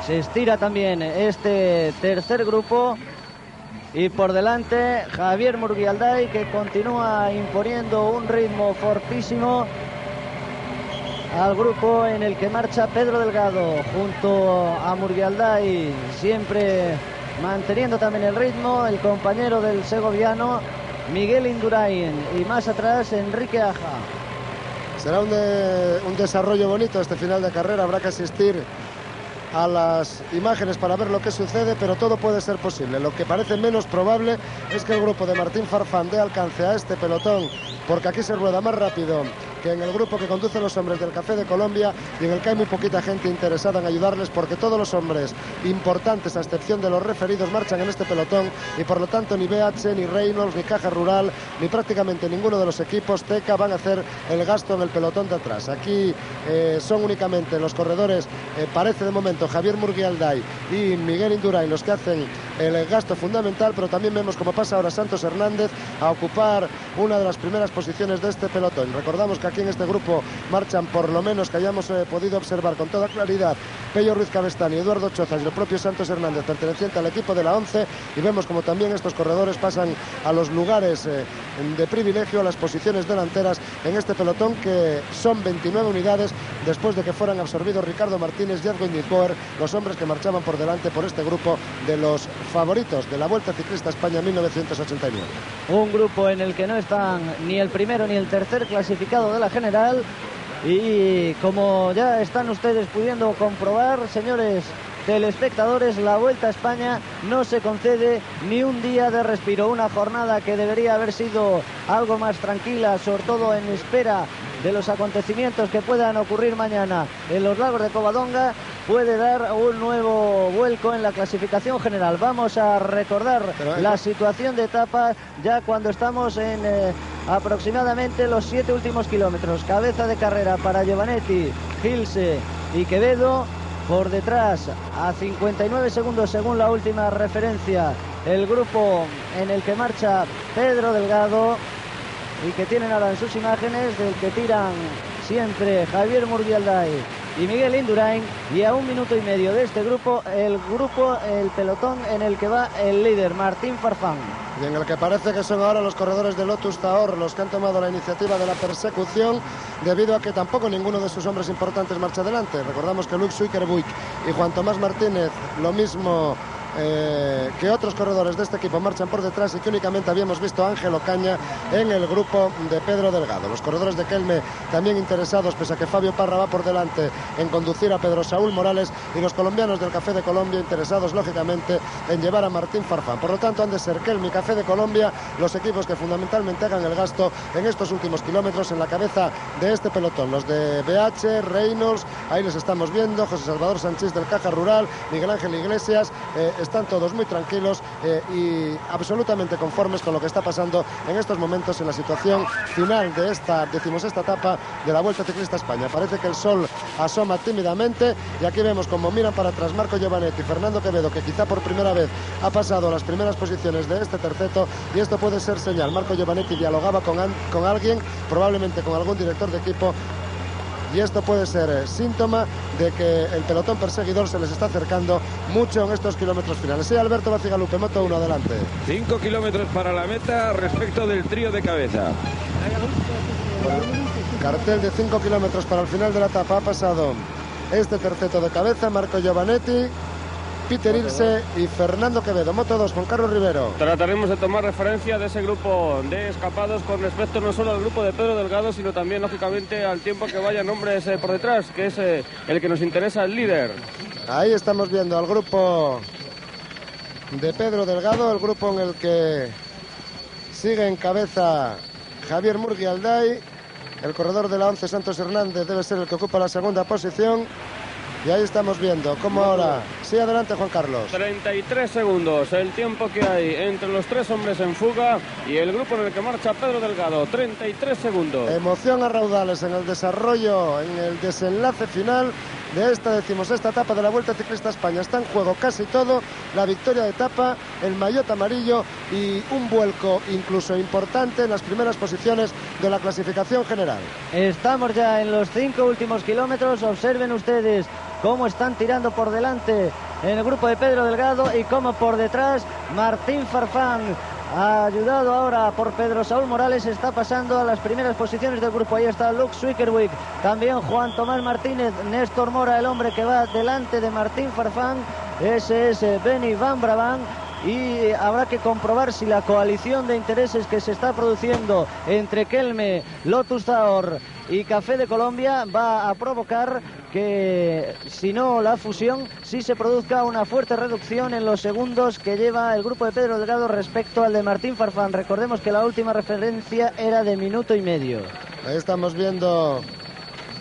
Se estira también este tercer grupo, y por delante Javier Murguialday, que continúa imponiendo un ritmo fortísimo al grupo en el que marcha Pedro Delgado junto a Murguialday, siempre manteniendo también el ritmo el compañero del segoviano Miguel Indurain, y más atrás Enrique Aja. Será un desarrollo bonito este final de carrera. Habrá que asistir a las imágenes para ver lo que sucede, pero todo puede ser posible. Lo que parece menos probable es que el grupo de Martín Farfán dé alcance a este pelotón, porque aquí se rueda más rápido que en el grupo que conducen los hombres del Café de Colombia, y en el que hay muy poquita gente interesada en ayudarles, porque todos los hombres importantes, a excepción de los referidos, marchan en este pelotón, y por lo tanto ni BH, ni Reynolds, ni Caja Rural, ni prácticamente ninguno de los equipos Teca van a hacer el gasto en el pelotón de atrás. Aquí son únicamente los corredores, parece de momento Javier Murguialday y Miguel Indurain los que hacen el gasto fundamental, pero también vemos como pasa ahora Santos Hernández a ocupar una de las primeras posiciones de este pelotón. Recordamos que aquí en este grupo marchan, por lo menos que hayamos podido observar con toda claridad, Pello Ruiz Cabestany, Eduardo Chozas y el propio Santos Hernández, perteneciente al equipo de la 11, y vemos como también estos corredores pasan a los lugares de privilegio, a las posiciones delanteras en este pelotón, que son 29 unidades después de que fueran absorbidos Ricardo Martínez y Edwin Ditboer, los hombres que marchaban por delante por este grupo de los favoritos de la Vuelta Ciclista a España 1989. Un grupo en el que no están ni el primero ni el tercer clasificado de la general, y como ya están ustedes pudiendo comprobar, señores telespectadores, la Vuelta a España no se concede ni un día de respiro. Una jornada que debería haber sido algo más tranquila, sobre todo en espera de los acontecimientos que puedan ocurrir mañana en los lagos de Covadonga, puede dar un nuevo vuelco en la clasificación general. Vamos a recordar la situación de etapa ya cuando estamos en aproximadamente los 7 últimos kilómetros. Cabeza de carrera para Giovanetti, Gilse y Quevedo. Por detrás, a 59 segundos según la última referencia, el grupo en el que marcha Pedro Delgado, y que tienen ahora en sus imágenes, del que tiran siempre Javier Murguialday y Miguel Indurain, y a 1 minuto y medio de este grupo, el pelotón en el que va el líder, Martín Farfán. Y en el que parece que son ahora los corredores de Lotus Tahor los que han tomado la iniciativa de la persecución, debido a que tampoco ninguno de sus hombres importantes marcha adelante. Recordamos que Luc Suikerbuik y Juan Tomás Martínez, lo mismo que otros corredores de este equipo marchan por detrás y que únicamente habíamos visto a Ángel Ocaña en el grupo de Pedro Delgado. Los corredores de Kelme también interesados, pese a que Fabio Parra va por delante en conducir a Pedro Saúl Morales, y los colombianos del Café de Colombia interesados lógicamente en llevar a Martín Farfán. Por lo tanto, han de ser Kelme y Café de Colombia los equipos que fundamentalmente hagan el gasto en estos últimos kilómetros. En la cabeza de este pelotón los de BH, Reynolds, ahí les estamos viendo, José Salvador Sánchez del Caja Rural, Miguel Ángel Iglesias, están todos muy tranquilos y absolutamente conformes con lo que está pasando en estos momentos en la situación final de esta 16ª etapa de la Vuelta Ciclista España. Parece que el sol asoma tímidamente y aquí vemos como miran para atrás Marco Giovanetti y Fernando Quevedo, que quizá por primera vez ha pasado a las primeras posiciones de este terceto, y esto puede ser señal. Marco Giovanetti dialogaba con alguien, probablemente con algún director de equipo, y esto puede ser síntoma de que el pelotón perseguidor se les está acercando mucho en estos kilómetros finales. Sí, Alberto Bacigalupe, Moto 1, adelante. 5 kilómetros para la meta respecto del trío de cabeza. Cartel de 5 kilómetros para el final de la etapa. Ha pasado este terceto de cabeza, Marco Giovanetti, Peter Ilse y Fernando Quevedo. Moto 2, Juan Carlos Rivero. Trataremos de tomar referencia de ese grupo de escapados con respecto no solo al grupo de Pedro Delgado, sino también, lógicamente, al tiempo que vayan hombres por detrás, que es el que nos interesa, el líder. Ahí estamos viendo al grupo de Pedro Delgado, el grupo en el que sigue en cabeza Javier Murguialday. El corredor de la 11, Santos Hernández, debe ser el que ocupa la segunda posición. Y ahí estamos viendo cómo ahora... Sí, adelante, Juan Carlos. 33 segundos, el tiempo que hay entre los tres hombres en fuga y el grupo en el que marcha Pedro Delgado. 33 segundos. Emoción a raudales en el desarrollo, en el desenlace final de esta 16ª etapa de la Vuelta Ciclista España. Está en juego casi todo, la victoria de etapa, el maillot amarillo y un vuelco incluso importante en las primeras posiciones de la clasificación general. Estamos ya en los 5 últimos kilómetros. Observen ustedes cómo están tirando por delante en el grupo de Pedro Delgado y cómo por detrás Martín Farfán, ayudado ahora por Pedro Saúl Morales, está pasando a las primeras posiciones del grupo. Ahí está Luke Zwickerack, también Juan Tomás Martínez, Néstor Mora, el hombre que va delante de Martín Farfán, ese es Benny Van Brabant. Y habrá que comprobar si la coalición de intereses que se está produciendo entre Kelme, Lotus Taor y Café de Colombia va a provocar que, si no la fusión, sí se produzca una fuerte reducción en los segundos que lleva el grupo de Pedro Delgado respecto al de Martín Farfán. Recordemos que la última referencia era de minuto y medio. Ahí estamos viendo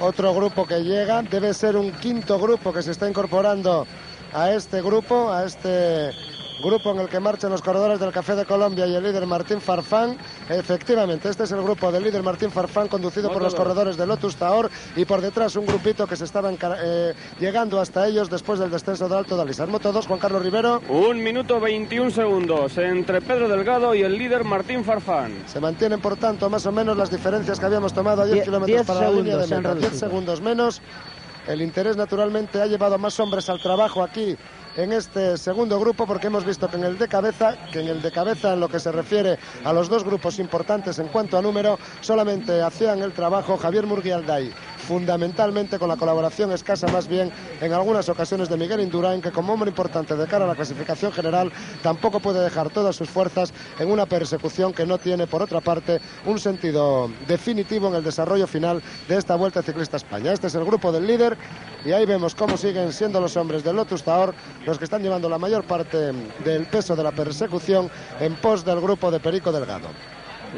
otro grupo que llega, debe ser un quinto grupo que se está incorporando a este grupo, grupo en el que marchan los corredores del Café de Colombia y el líder Martín Farfán. Efectivamente, este es el grupo del líder Martín Farfán, conducido por los corredores de Lotus Taor, y por detrás un grupito que se estaban llegando hasta ellos después del descenso de Alto de Alisar. Moto 2, Juan Carlos Rivero. 1 minuto 21 segundos entre Pedro Delgado y el líder Martín Farfán. Se mantienen, por tanto, más o menos las diferencias que habíamos tomado a 10 kilómetros para la línea de meta. 10 segundos menos. El interés, naturalmente, ha llevado a más hombres al trabajo aquí en este segundo grupo, porque hemos visto que en el de cabeza, en lo que se refiere a los dos grupos importantes en cuanto a número, solamente hacían el trabajo Javier Murguialday, fundamentalmente con la colaboración escasa más bien en algunas ocasiones de Miguel Indurain, que como hombre importante de cara a la clasificación general tampoco puede dejar todas sus fuerzas en una persecución que no tiene, por otra parte, un sentido definitivo en el desarrollo final de esta Vuelta Ciclista España. Este es el grupo del líder y ahí vemos cómo siguen siendo los hombres del Lotus Taor los que están llevando la mayor parte del peso de la persecución en pos del grupo de Perico Delgado,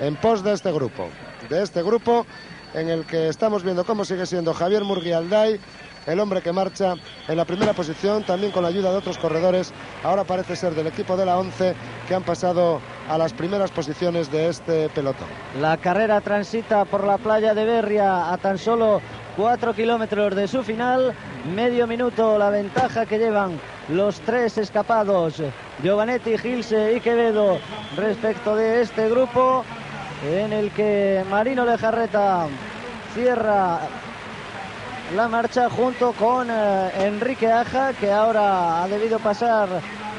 en pos de este grupo en el que estamos viendo cómo sigue siendo Javier Murguialday el hombre que marcha en la primera posición, también con la ayuda de otros corredores, ahora parece ser del equipo de la 11, que han pasado a las primeras posiciones de este pelotón. La carrera transita por la playa de Berria a tan solo 4 kilómetros de su final, medio minuto la ventaja que llevan los tres escapados, Giovanetti, Gilse y Quevedo, respecto de este grupo en el que Marino Lejarreta cierra la marcha junto con Enrique Aja, que ahora ha debido pasar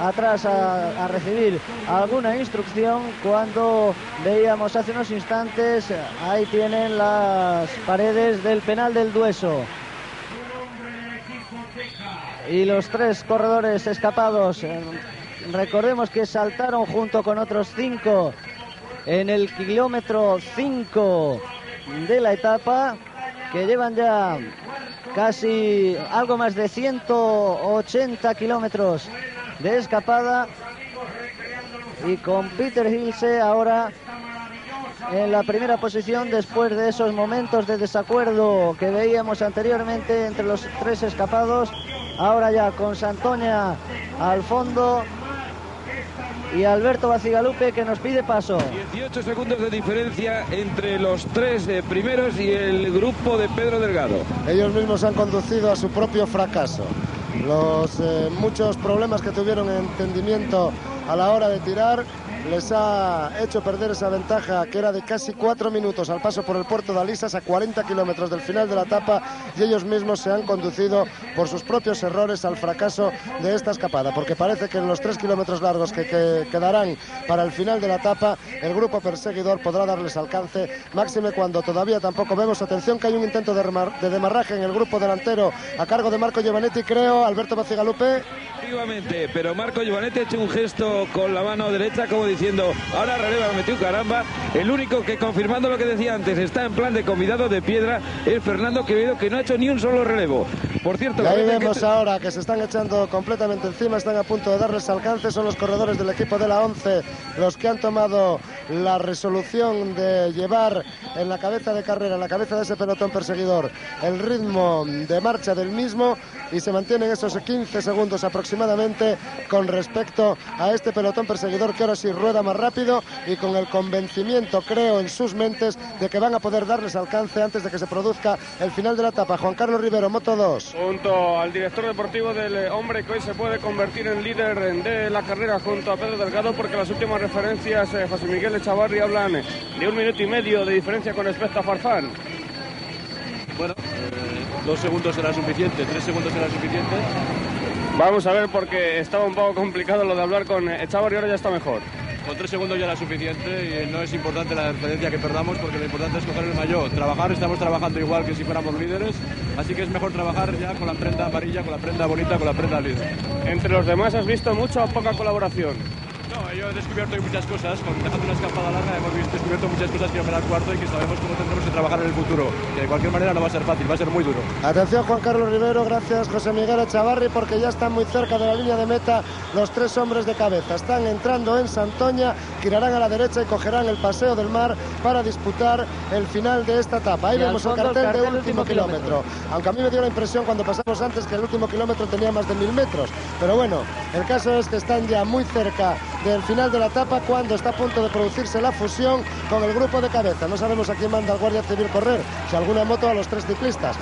atrás a recibir alguna instrucción, cuando veíamos hace unos instantes, ahí tienen las paredes del Penal del Dueso. Y los tres corredores escapados recordemos que saltaron junto con otros 5 en el kilómetro 5 de la etapa, que llevan ya casi algo más de 180 kilómetros de escapada, y con Peter Hilse ahora en la primera posición después de esos momentos de desacuerdo que veíamos anteriormente entre los 3 escapados. Ahora ya con Santoña al fondo y Alberto Bacigalupe, que nos pide paso. 18 segundos de diferencia entre los 3 primeros y el grupo de Pedro Delgado. Ellos mismos han conducido a su propio fracaso. Los muchos problemas que tuvieron en entendimiento a la hora de tirar les ha hecho perder esa ventaja, que era de casi 4 minutos al paso por el puerto de Alisas, a 40 kilómetros del final de la etapa, y ellos mismos se han conducido por sus propios errores al fracaso de esta escapada, porque parece que en los 3 kilómetros largos que quedarán para el final de la etapa, el grupo perseguidor podrá darles alcance, máxime cuando todavía tampoco vemos. Atención, que hay un intento de demarraje en el grupo delantero a cargo de Marco Giovanetti, creo, Alberto Bacigalupe. Efectivamente, pero Marco Giovanetti ha hecho un gesto con la mano derecha como diciendo, ahora releva, me metió caramba. El único que, confirmando lo que decía antes, está en plan de convidado de piedra es Fernando Quevedo, que no ha hecho ni un solo relevo. Por cierto, y ahí vemos ahora que se están echando completamente encima, están a punto de darles alcance. Son los corredores del equipo de la 11 los que han tomado la resolución de llevar en la cabeza de carrera, en la cabeza de ese pelotón perseguidor, el ritmo de marcha del mismo, y se mantienen esos 15 segundos aproximadamente con respecto a este pelotón perseguidor, que ahora sí rueda más rápido y con el convencimiento, creo, en sus mentes de que van a poder darles alcance antes de que se produzca el final de la etapa. Juan Carlos Rivero, Moto 2. Junto al director deportivo del hombre que hoy se puede convertir en líder de la carrera junto a Pedro Delgado, porque las últimas referencias, José Miguel Echavarri, hablan de 1 minuto y medio de diferencia con respecto a Farfán. Bueno, 2 segundos será suficiente, 3 segundos será suficiente. Vamos a ver, porque estaba un poco complicado lo de hablar con Echavarri, ahora ya está mejor. Con 3 segundos ya era suficiente y no es importante la diferencia que perdamos, porque lo importante es coger el maillot. Trabajar, estamos trabajando igual que si fuéramos líderes, así que es mejor trabajar ya con la prenda amarilla, con la prenda bonita, con la prenda líder. Entre los demás, ¿has visto mucha o poca colaboración? No, yo he descubierto muchas cosas, dejando una escapada larga hemos descubierto muchas cosas que no me dan cuarto y que sabemos cómo tendremos que trabajar en el futuro, que de cualquier manera no va a ser fácil, va a ser muy duro. Atención, Juan Carlos Rivero, gracias José Miguel Echavarri, porque ya están muy cerca de la línea de meta los 3 hombres de cabeza. Están entrando en Santoña, girarán a la derecha y cogerán el Paseo del Mar para disputar el final de esta etapa. Ahí vemos el cartel de último kilómetro, aunque a mí me dio la impresión cuando pasamos antes que el último kilómetro tenía más de 1000 metros, pero bueno, el caso es que están ya muy cerca del final de la etapa, cuando está a punto de producirse la fusión con el grupo de cabeza. No sabemos a quién manda el Guardia Civil correr, si alguna moto a los 3 ciclistas.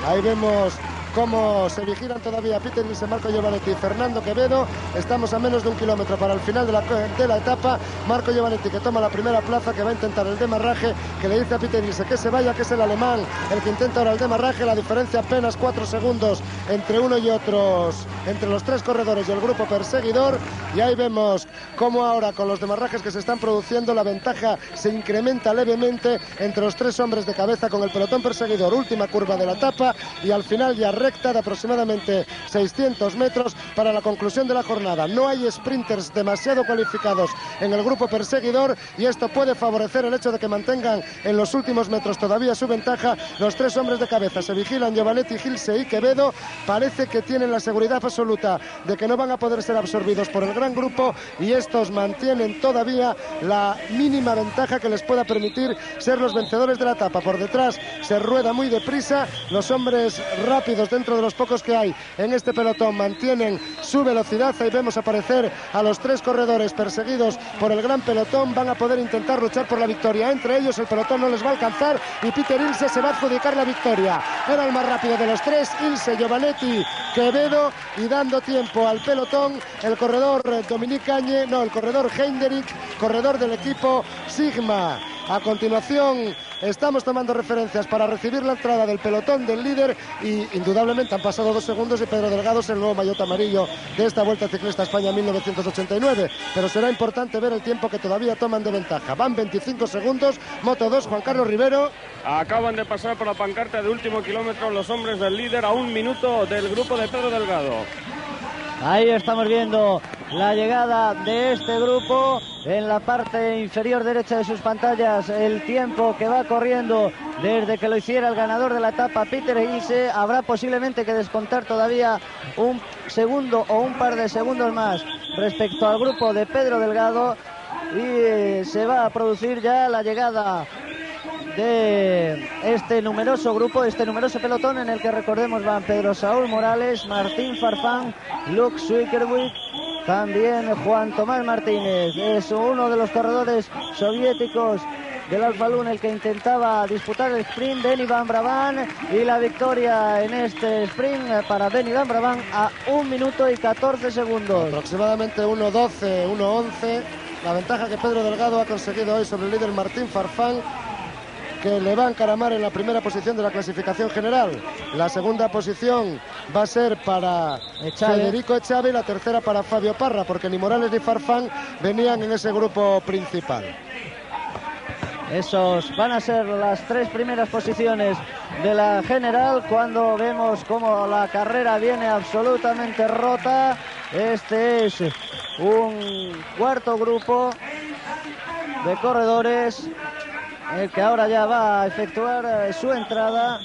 Ahí vemos cómo se vigilan todavía Peter Ilse, Marco Giovanetti y Fernando Quevedo. Estamos a menos de 1 kilómetro para el final de la etapa. Marco Giovanetti, que toma la primera plaza, que va a intentar el demarraje, que le dice a Peter Ilse que se vaya, que es el alemán el que intenta ahora el demarraje. La diferencia apenas 4 segundos entre uno y otros, entre los 3 corredores y el grupo perseguidor. Y ahí vemos cómo ahora, con los demarrajes que se están produciendo, la ventaja se incrementa levemente entre los 3 hombres de cabeza con el pelotón perseguidor. Última curva de la etapa y al final ya recta de aproximadamente 600 metros para la conclusión de la jornada. No hay sprinters demasiado cualificados en el grupo perseguidor, y esto puede favorecer el hecho de que mantengan en los últimos metros todavía su ventaja los 3 hombres de cabeza. Se vigilan Giovanetti, Hilse y Quevedo. Parece que tienen la seguridad absoluta de que no van a poder ser absorbidos por el gran grupo, y estos mantienen todavía la mínima ventaja que les pueda permitir ser los vencedores de la etapa. Por detrás se rueda muy deprisa. Los hombres rápidos, dentro de los pocos que hay en este pelotón, mantienen su velocidad. Ahí vemos aparecer a los 3 corredores perseguidos por el gran pelotón. Van a poder intentar luchar por la victoria. Entre ellos el pelotón no les va a alcanzar y Peter Ilse se va a adjudicar la victoria. Era el más rápido de los 3, Ilse, Giovanetti, Quevedo, y dando tiempo al pelotón el corredor Dominique Cañe, no, el corredor Heinderich, corredor del equipo Sigma. A continuación estamos tomando referencias para recibir la entrada del pelotón del líder, y indudablemente han pasado 2 segundos y Pedro Delgado es el nuevo maillot amarillo de esta Vuelta Ciclista España 1989, pero será importante ver el tiempo que todavía toman de ventaja. Van 25 segundos, Moto 2, Juan Carlos Rivero. Acaban de pasar por la pancarta de último kilómetro los hombres del líder a 1 minuto del grupo de Pedro Delgado. Ahí estamos viendo la llegada de este grupo. En la parte inferior derecha de sus pantallas, el tiempo que va corriendo desde que lo hiciera el ganador de la etapa, Peter Hilse. Habrá posiblemente que descontar todavía un segundo o un par de segundos más respecto al grupo de Pedro Delgado, y se va a producir ya la llegada de este numeroso grupo, este numeroso pelotón, en el que, recordemos, van Pedro Saúl Morales, Martín Farfán, Luke Zwickerack, también Juan Tomás Martínez. Es uno de los corredores soviéticos del Alfa Luna el que intentaba disputar el sprint, Benny Van Braven, y la victoria en este sprint para Benny Van Braven a 1 minuto y 14 segundos. Aproximadamente 1:12, 1:11. La ventaja que Pedro Delgado ha conseguido hoy sobre el líder Martín Farfán, que le va a encaramar en la primera posición de la clasificación general. La segunda posición va a ser para Federico Echave y la tercera para Fabio Parra, porque ni Morales ni Farfán venían en ese grupo principal. Esos van a ser las 3 primeras posiciones de la general, cuando vemos cómo la carrera viene absolutamente rota. Este es un cuarto grupo de corredores, el que ahora ya va a efectuar su entrada.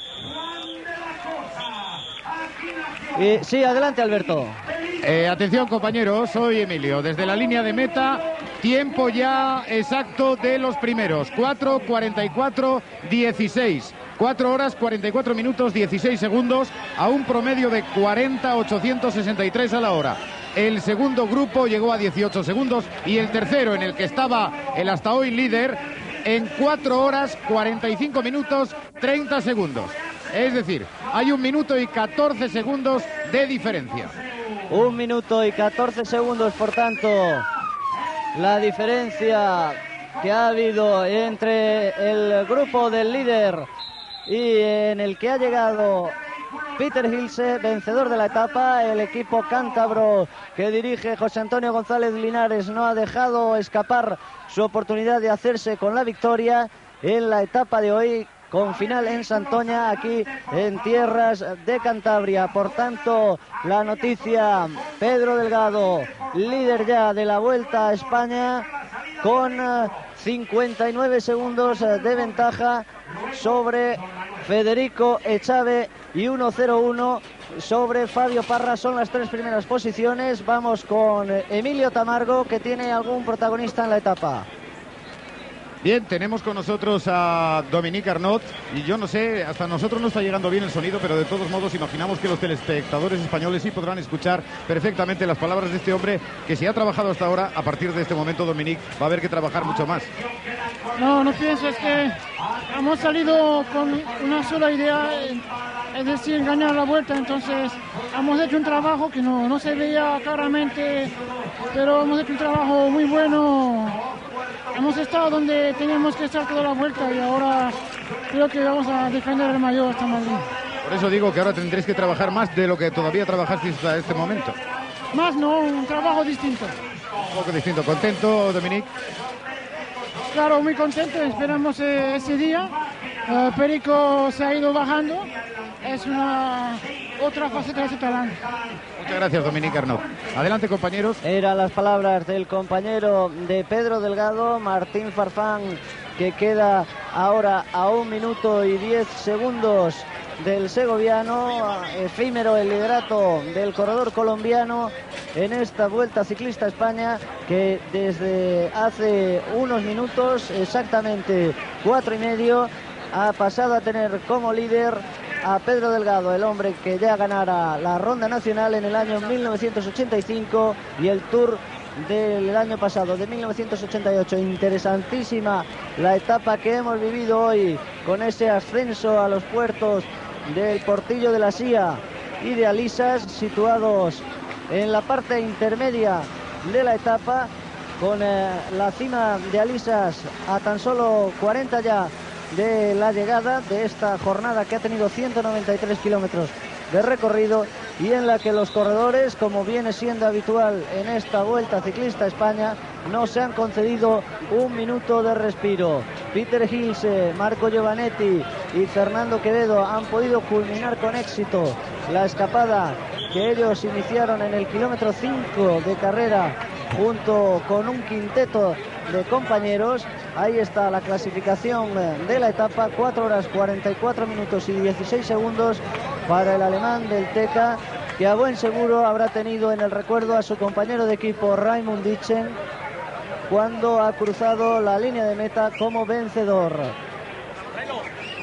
Y sí, adelante, Alberto. Atención, compañeros, soy Emilio. Desde la línea de meta, tiempo ya exacto de los primeros. 4:44:16. 4 horas 44 minutos 16 segundos a un promedio de 40.863 a la hora. El segundo grupo llegó a 18 segundos y el tercero, en el que estaba el hasta hoy líder, en 4 horas 45 minutos 30 segundos. Es decir, hay 1 minuto y 14 segundos de diferencia. 1 minuto y 14 segundos, por tanto, la diferencia que ha habido entre el grupo del líder y en el que ha llegado Peter Hilse, vencedor de la etapa. El equipo cántabro que dirige José Antonio González Linares no ha dejado escapar su oportunidad de hacerse con la victoria en la etapa de hoy, con final en Santoña, aquí en tierras de Cantabria. Por tanto, la noticia: Pedro Delgado, líder ya de la Vuelta a España, con 59 segundos de ventaja sobre Federico Echave y 1:01 sobre Fabio Parra. Son las 3 primeras posiciones. Vamos con Emilio Tamargo, que tiene algún protagonista en la etapa. Bien, tenemos con nosotros a Dominique Arnaud, y yo no sé, hasta nosotros no está llegando bien el sonido, pero de todos modos imaginamos que los telespectadores españoles sí podrán escuchar perfectamente las palabras de este hombre, que si ha trabajado hasta ahora, a partir de este momento, Dominique, va a haber que trabajar mucho más. No pienso, es que hemos salido con una sola idea, es decir, ganar la Vuelta. Entonces hemos hecho un trabajo que no se veía claramente, pero hemos hecho un trabajo muy bueno. Hemos estado donde teníamos que estar toda la Vuelta y ahora creo que vamos a defender el maillot hasta Madrid. Por eso digo que ahora tendréis que trabajar más de lo que todavía trabajasteis hasta este momento. Más no, un trabajo distinto. Un poco distinto. ¿Contento, Dominique? Claro, muy contento. Esperamos ese día. Perico se ha ido bajando. Es otra faceta de ese talento. Muchas gracias, Dominique Arnaud. Adelante, compañeros. Eran las palabras del compañero de Pedro Delgado, Martín Farfán, que queda ahora a 1 minuto y 10 segundos del segoviano. Efímero el liderato del corredor colombiano en esta Vuelta Ciclista a España, que desde hace unos minutos, exactamente 4 y medio, ha pasado a tener como líder a Pedro Delgado, el hombre que ya ganara la Ronda Nacional en el año 1985 y el Tour del año pasado, de 1988. Interesantísima la etapa que hemos vivido hoy, con ese ascenso a los puertos del Portillo de la Sía y de Alisas, situados en la parte intermedia de la etapa, con la cima de Alisas a tan solo 40 ya de la llegada de esta jornada, que ha tenido 193 kilómetros de recorrido, y en la que los corredores, como viene siendo habitual en esta Vuelta Ciclista a España, no se han concedido 1 minuto de respiro. Peter Hilse, Marco Giovanetti y Fernando Quevedo han podido culminar con éxito la escapada que ellos iniciaron en el kilómetro 5 de carrera junto con un quinteto de compañeros. Ahí está la clasificación de la etapa, 4 horas 44 minutos y 16 segundos para el alemán del TK, que a buen seguro habrá tenido en el recuerdo a su compañero de equipo Raimund Ditchen cuando ha cruzado la línea de meta como vencedor.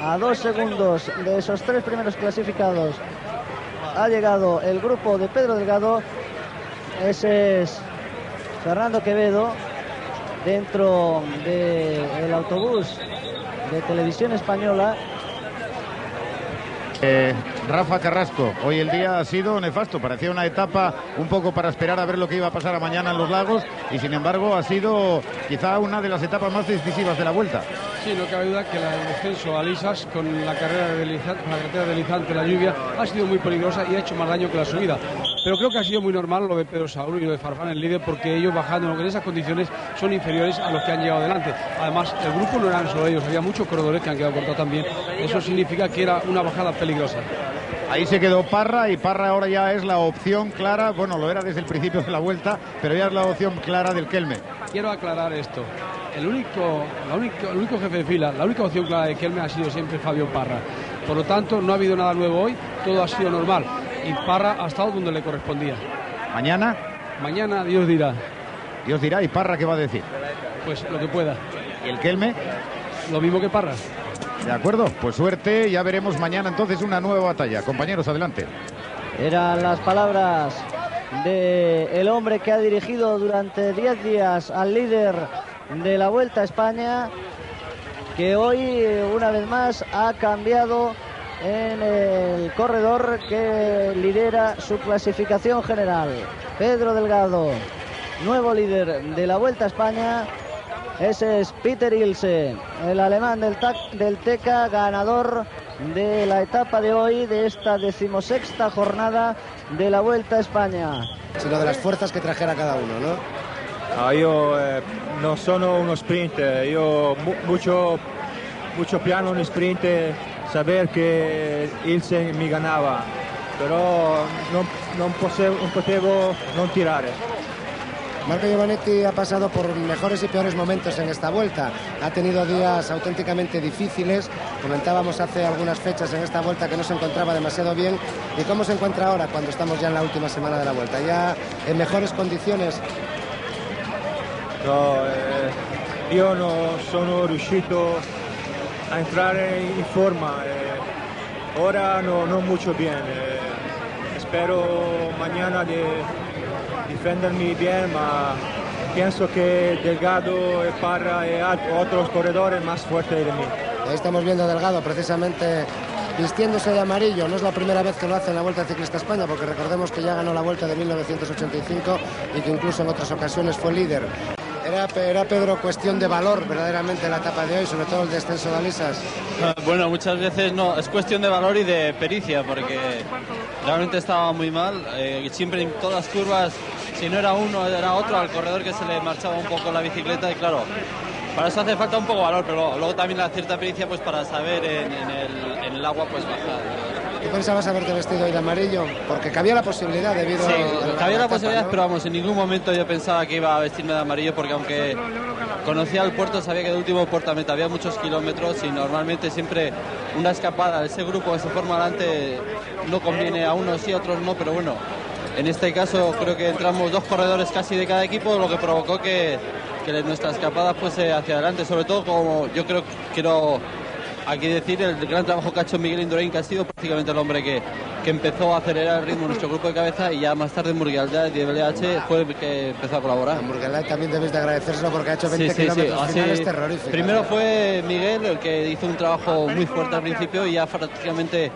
A 2 segundos de esos 3 primeros clasificados ha llegado el grupo de Pedro Delgado. Ese es Fernando Quevedo dentro del autobús de Televisión Española. Rafa Carrasco, hoy el día ha sido nefasto, parecía una etapa un poco para esperar a ver lo que iba a pasar mañana en los lagos y sin embargo ha sido quizá una de las etapas más decisivas de la Vuelta. Sí, no cabe duda que el descenso a Lisas con la carretera deslizante, la lluvia, ha sido muy peligrosa y ha hecho más daño que la subida. Pero creo que ha sido muy normal lo de Pedro Saúl y lo de Farfán, el líder, porque ellos bajando en esas condiciones son inferiores a los que han llegado delante. Además, el grupo no eran solo ellos, había muchos corredores que han quedado cortados también. Eso significa que era una bajada peligrosa. Ahí se quedó Parra y Parra ahora ya es la opción clara, bueno, lo era desde el principio de la Vuelta, pero ya es la opción clara del Kelme. Quiero aclarar esto. El único jefe de fila, la única opción clara de Kelme ha sido siempre Fabio Parra. Por lo tanto, no ha habido nada nuevo hoy, todo ha sido normal. Y Parra ha estado donde le correspondía. ¿Mañana? Mañana Dios dirá. Dios dirá, ¿y Parra qué va a decir? Pues lo que pueda. ¿Y el Kelme? Lo mismo que Parra. De acuerdo, pues suerte, ya veremos mañana entonces una nueva batalla. Compañeros, adelante. Eran las palabras del hombre que ha dirigido durante 10 días al líder de la Vuelta a España, que hoy una vez más ha cambiado en el corredor que lidera su clasificación general. Pedro Delgado, nuevo líder de la Vuelta a España. Ese es Peter Ilse, el alemán del TK, ganador de la etapa de hoy, de esta 16ª jornada de la Vuelta a España. Sino de las fuerzas que trajera cada uno, ¿no? Io non sono uno sprint, io mucho piano in sprint, saber che Ilse mi ganava, però non potevo non tirare. Marco Giovanetti ha pasado por mejores y peores momentos en esta Vuelta. Ha tenido días auténticamente difíciles. Comentábamos hace algunas fechas en esta Vuelta que no se encontraba demasiado bien. ¿Y cómo se encuentra ahora cuando estamos ya en la última semana de la Vuelta? ¿Ya en mejores condiciones? No, io non sono riuscito a entrare in forma. Ora non mucho bien. Espero mañana de defenderme bien, ma pienso que Delgado, Parra y otros corredores más fuertes de mí. Ahí estamos viendo a Delgado precisamente vistiéndose de amarillo. No es la primera vez que lo hace en la Vuelta Ciclista España, porque recordemos que ya ganó la Vuelta de 1985 y que incluso en otras ocasiones fue líder. Era Pedro, cuestión de valor verdaderamente la etapa de hoy, sobre todo el descenso de Alisas. Bueno, muchas veces no, es cuestión de valor y de pericia, porque realmente estaba muy mal. Siempre en todas las curvas, si no era uno, era otro, al corredor que se le marchaba un poco la bicicleta y claro, para eso hace falta un poco de valor, pero luego también la cierta pericia pues para saber en el agua pues bajar. ¿Tú pensabas haberte vestido hoy de amarillo? Porque cabía la posibilidad debido sí, a cabía la posibilidad, ¿no? Pero vamos, en ningún momento yo pensaba que iba a vestirme de amarillo, porque aunque conocía el puerto, sabía que el último puerto a meta había muchos kilómetros y normalmente siempre una escapada, ese grupo que se forma adelante no conviene a unos sí, a otros no, pero bueno, en este caso creo que entramos 2 corredores casi de cada equipo, lo que provocó que nuestra escapada fuese hacia adelante, sobre todo como yo quiero aquí decir el gran trabajo que ha hecho Miguel Indurain, que ha sido prácticamente el hombre que empezó a acelerar el ritmo de nuestro grupo de cabeza, y ya más tarde Murgialdá de BLH fue el que empezó a colaborar. A Murgialdá también debéis de agradecérselo porque ha hecho 20 kilómetros finales terroríficos. Primero fue Miguel el que hizo un trabajo muy fuerte al principio y ya prácticamente...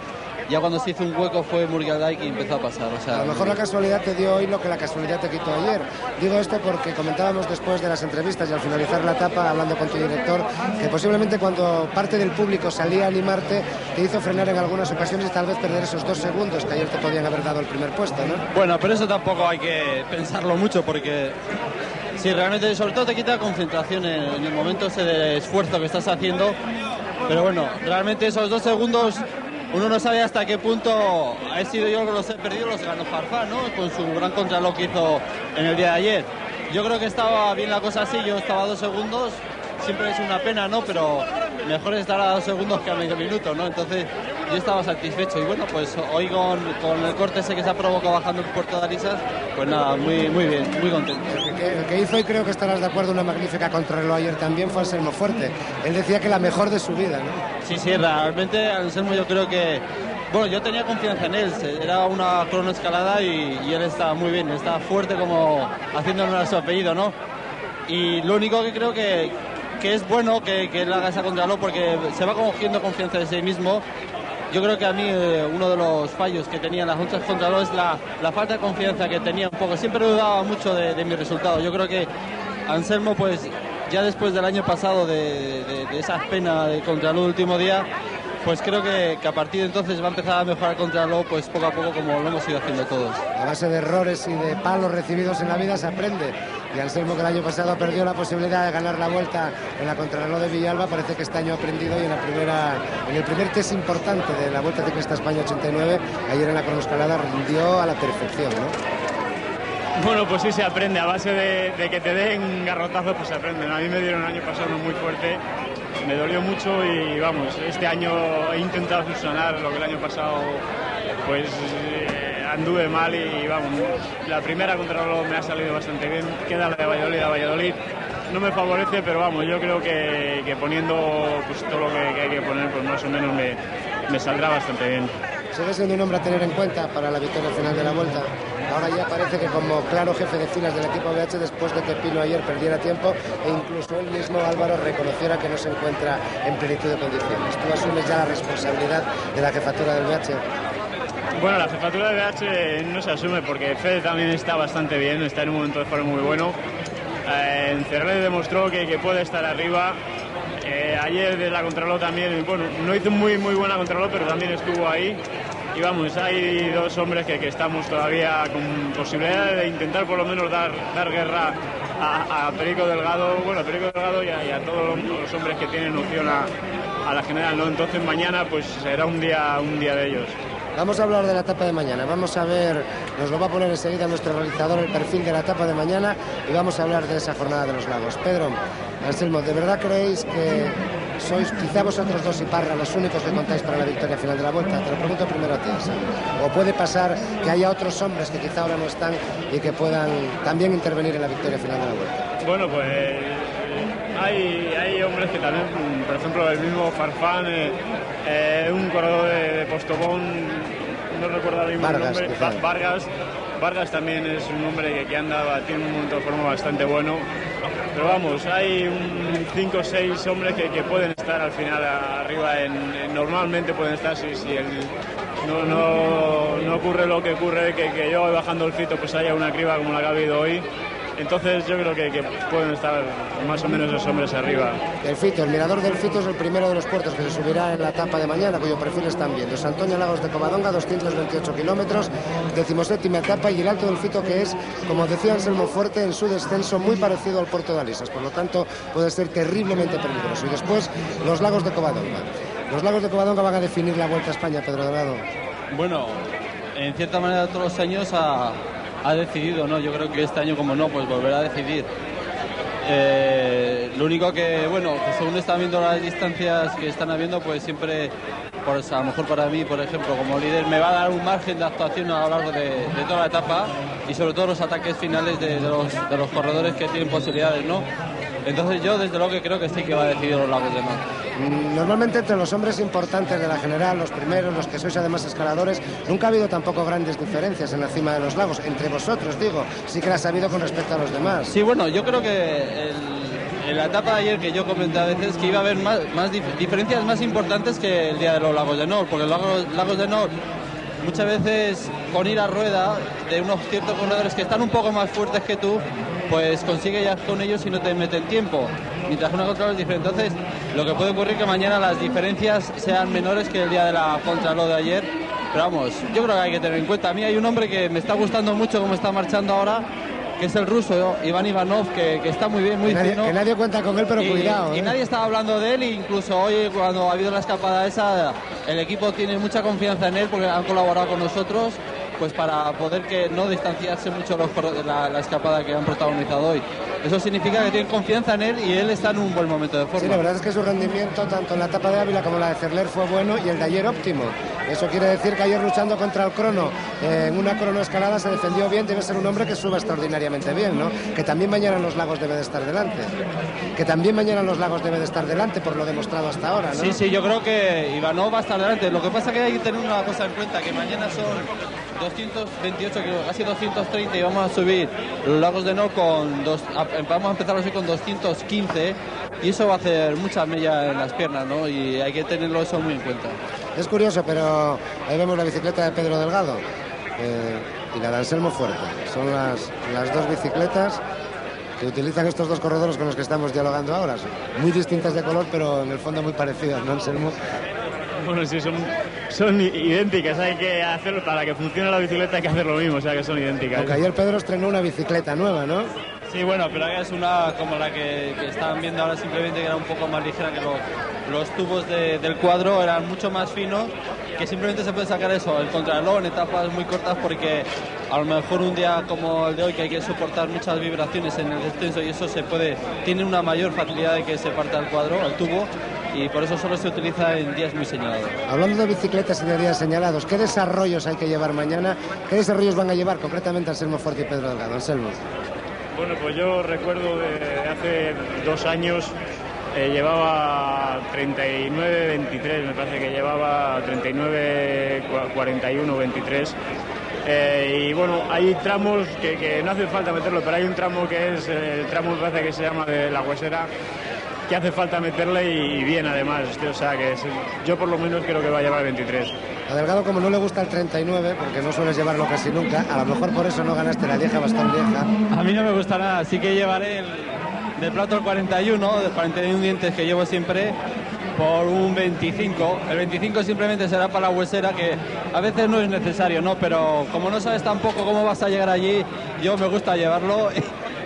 Ya cuando se hizo un hueco fue Murgialdá y que empezó a pasar. O sea, a lo mejor la casualidad te dio hoy lo que la casualidad te quitó ayer. Digo esto porque comentábamos después de las entrevistas y al finalizar la etapa, hablando con tu director, que posiblemente cuando parte del público salía a animarte, te hizo frenar en algunas ocasiones y tal vez perder esos 2 segundos que ayer te podían haber dado el primer puesto, ¿no? Bueno, pero eso tampoco hay que pensarlo mucho, porque si realmente, sobre todo te quita concentración en el momento ese de esfuerzo que estás haciendo. Pero bueno, realmente esos 2 segundos uno no sabe hasta qué punto he sido yo que los he perdido, los ganó Farfán, ¿no? Con su gran contrarreloj que hizo en el día de ayer. Yo creo que estaba bien la cosa así, yo estaba a 2 segundos, siempre es una pena, ¿no? Pero mejor estar a 2 segundos que a medio minuto, ¿no? Entonces yo estaba satisfecho y bueno, pues hoy con el corte ese que se ha provocado bajando el puerto de Alisas, pues nada, muy bien, muy contento. El que hizo, y creo que estarás de acuerdo, una magnífica contrarreloj ayer también fue Anselmo Fuerte. Él decía que la mejor de su vida, ¿no? Sí, realmente Anselmo yo creo que... Bueno, yo tenía confianza en él, era una cronoescalada y él estaba muy bien, estaba fuerte como haciendo honor a su apellido, ¿no? Y lo único que creo que es bueno que él haga esa contrarreloj porque se va cogiendo confianza de sí mismo. Yo creo que a mí uno de los fallos que tenía en las otras contrarreloj es la falta de confianza que tenía un poco. Siempre dudaba mucho de mi resultado. Yo creo que Anselmo, pues ya después del año pasado de esa pena de contrarreloj del último día, pues creo que a partir de entonces va a empezar a mejorar el contrarreloj, pues poco a poco, como lo hemos ido haciendo todos. A base de errores y de palos recibidos en la vida se aprende. Y Anselmo, que el año pasado perdió la posibilidad de ganar la vuelta en la contrarreloj de Villalba, parece que este año ha aprendido, y en el primer test importante de la Vuelta Ciclista España 89, ayer en la cronoescalada rindió a la perfección, ¿no? Bueno, pues sí se aprende, a base de que te den garrotazos, pues se aprende, ¿no? A mí me dieron el año pasado uno muy fuerte, me dolió mucho y vamos, este año he intentado solucionar lo que el año pasado pues anduve mal y vamos, la primera contrarreloj me ha salido bastante bien, queda la de Valladolid, no me favorece, pero vamos, yo creo que poniendo pues todo lo que hay que poner, pues más o menos me saldrá bastante bien. Sigue siendo un hombre a tener en cuenta para la victoria final de la Vuelta. Ahora ya parece que como claro jefe de filas del equipo BH, después de que Pino ayer perdiera tiempo e incluso él mismo, Álvaro, reconociera que no se encuentra en plenitud de condiciones. ¿Tú asumes ya la responsabilidad de la jefatura del BH? Bueno, la jefatura del BH no se asume porque Fede también está bastante bien, está en un momento de forma muy bueno. En Cerré demostró que puede estar arriba. Ayer de la contrarreloj también, bueno, no hizo muy buena contrarreloj, pero también estuvo ahí. Y vamos, hay dos hombres que estamos todavía con posibilidad de intentar por lo menos dar guerra a Perico Delgado, bueno, a Perico Delgado y a todos los hombres que tienen opción a la general, ¿no? Entonces mañana pues será un día de ellos. Vamos a hablar de la etapa de mañana, vamos a ver, nos lo va a poner enseguida nuestro realizador el perfil de la etapa de mañana y vamos a hablar de esa jornada de los lagos. Pedro, Anselmo, ¿de verdad creéis que sois quizá vosotros dos y Parra los únicos que contáis para la victoria final de la Vuelta? Te lo pregunto primero a ti, Anselmo. ¿O puede pasar que haya otros hombres que quizá ahora no están y que puedan también intervenir en la victoria final de la Vuelta? Bueno, pues hay hombres que también, por ejemplo, el mismo Farfán, un corredor de Postobón, no recuerdo el mismo nombre, Vargas también es un hombre que anda, tiene un momento de forma bastante bueno. Pero vamos, hay 5 o 6 hombres que pueden estar al final arriba, normalmente pueden estar si no ocurre lo que ocurre, que yo bajando el Fito pues haya una criba como la que ha habido hoy. Entonces yo creo que pueden estar más o menos esos hombres arriba. El Fito, el mirador del Fito es el primero de los puertos que se subirá en la etapa de mañana, cuyo perfil están viendo. San Antonio Lagos de Covadonga, 228 kilómetros, 17ª etapa, y el Alto del Fito, que es, como decía Anselmo Fuerte, en su descenso muy parecido al puerto de Alisas, por lo tanto puede ser terriblemente peligroso. Y después los Lagos de Covadonga. Los Lagos de Covadonga van a definir la Vuelta a España, Pedro Delgado. Bueno, en cierta manera todos los años ha decidido, ¿no? Yo creo que este año, como no, pues volverá a decidir. Lo único que, bueno, que según están viendo las distancias que están habiendo, pues siempre, pues a lo mejor para mí, por ejemplo, como líder, me va a dar un margen de actuación a lo largo de toda la etapa y sobre todo los ataques finales de los corredores que tienen posibilidades, ¿no? Entonces yo desde luego que creo que sí que va a decidir los Lagos de Mar. Normalmente entre los hombres importantes de la general, los primeros, los que sois además escaladores, nunca ha habido tampoco grandes diferencias en la cima de los lagos, entre vosotros digo, sí que las ha habido con respecto a los demás. Sí, bueno, yo creo que en la etapa de ayer que yo comenté a veces que iba a haber más diferencias más importantes que el día de los Lagos de Nor, porque los Lagos de Nor muchas veces con ir a rueda de unos ciertos corredores que están un poco más fuertes que tú, pues consigue ya con ellos y no te meten tiempo, mientras una contrarreloj es diferente. Entonces lo que puede ocurrir es que mañana las diferencias sean menores que el día de la contrarreloj de ayer, pero vamos, yo creo que hay que tener en cuenta. A mí hay un hombre que me está gustando mucho cómo está marchando ahora, que es el ruso, Iván Ivanov, que está muy bien, muy fino. Que nadie cuenta con él, pero cuidado. Y nadie estaba hablando de él, e incluso hoy, cuando ha habido la escapada esa, el equipo tiene mucha confianza en él porque han colaborado con nosotros, pues para poder que no distanciarse mucho la escapada que han protagonizado hoy. Eso significa que tienen confianza en él y él está en un buen momento de forma. Sí, la verdad es que su rendimiento tanto en la etapa de Ávila como la de Cerler fue bueno y el de ayer óptimo. Eso quiere decir que ayer, luchando contra el crono en una cronoescalada, se defendió bien. Debe ser un hombre que suba extraordinariamente bien, ¿no? Que también mañana en los lagos debe de estar delante. Que también mañana en los lagos debe de estar delante por lo demostrado hasta ahora, ¿no? Sí, yo creo que Ivanov va a estar delante. Lo que pasa es que hay que tener una cosa en cuenta, que mañana son 228, casi 230, y vamos a subir los lagos de No vamos a empezar así con 215, y eso va a hacer mucha mella en las piernas, ¿no? Y hay que tenerlo eso muy en cuenta. Es curioso, pero ahí vemos la bicicleta de Pedro Delgado y la de Anselmo Fuerte. Son las dos bicicletas que utilizan estos dos corredores con los que estamos dialogando ahora. Son muy distintas de color, pero en el fondo muy parecidas, ¿no, Anselmo? Bueno, sí, son idénticas. Hay que hacerlo para que funcione la bicicleta, hay que hacer lo mismo, o sea que son idénticas. Porque ayer Pedro estrenó una bicicleta nueva, ¿no? Sí, bueno, pero es una como la que estaban viendo ahora, simplemente que era un poco más ligera, que los tubos del cuadro eran mucho más finos, que simplemente se puede sacar eso, el contrarreloj en etapas muy cortas, porque a lo mejor un día como el de hoy, que hay que soportar muchas vibraciones en el descenso, y eso tiene una mayor facilidad de que se parta el cuadro, el tubo, y por eso solo se utiliza en días muy señalados. Hablando de bicicletas y de días señalados, ¿qué desarrollos hay que llevar mañana? ¿Qué desarrollos van a llevar concretamente Anselmo Fuerte y Pedro Delgado? Anselmo. Bueno, pues yo recuerdo de hace 2 años llevaba 39-23, me parece que llevaba 39-41-23. Y bueno, hay tramos que no hace falta meterlo, pero hay un tramo que es el tramo, me parece que se llama de la Huesera, que hace falta meterle y bien además. O sea que yo por lo menos creo que va a llevar 23. A Delgado, como no le gusta el 39, porque no sueles llevarlo casi nunca, a lo mejor por eso no ganaste la Lieja bastante vieja. A mí no me gusta nada, sí que llevaré del plato el 41, de 41 dientes que llevo siempre, por un 25. El 25 simplemente será para la Huesera, que a veces no es necesario, ¿no? Pero como no sabes tampoco cómo vas a llegar allí, yo me gusta llevarlo.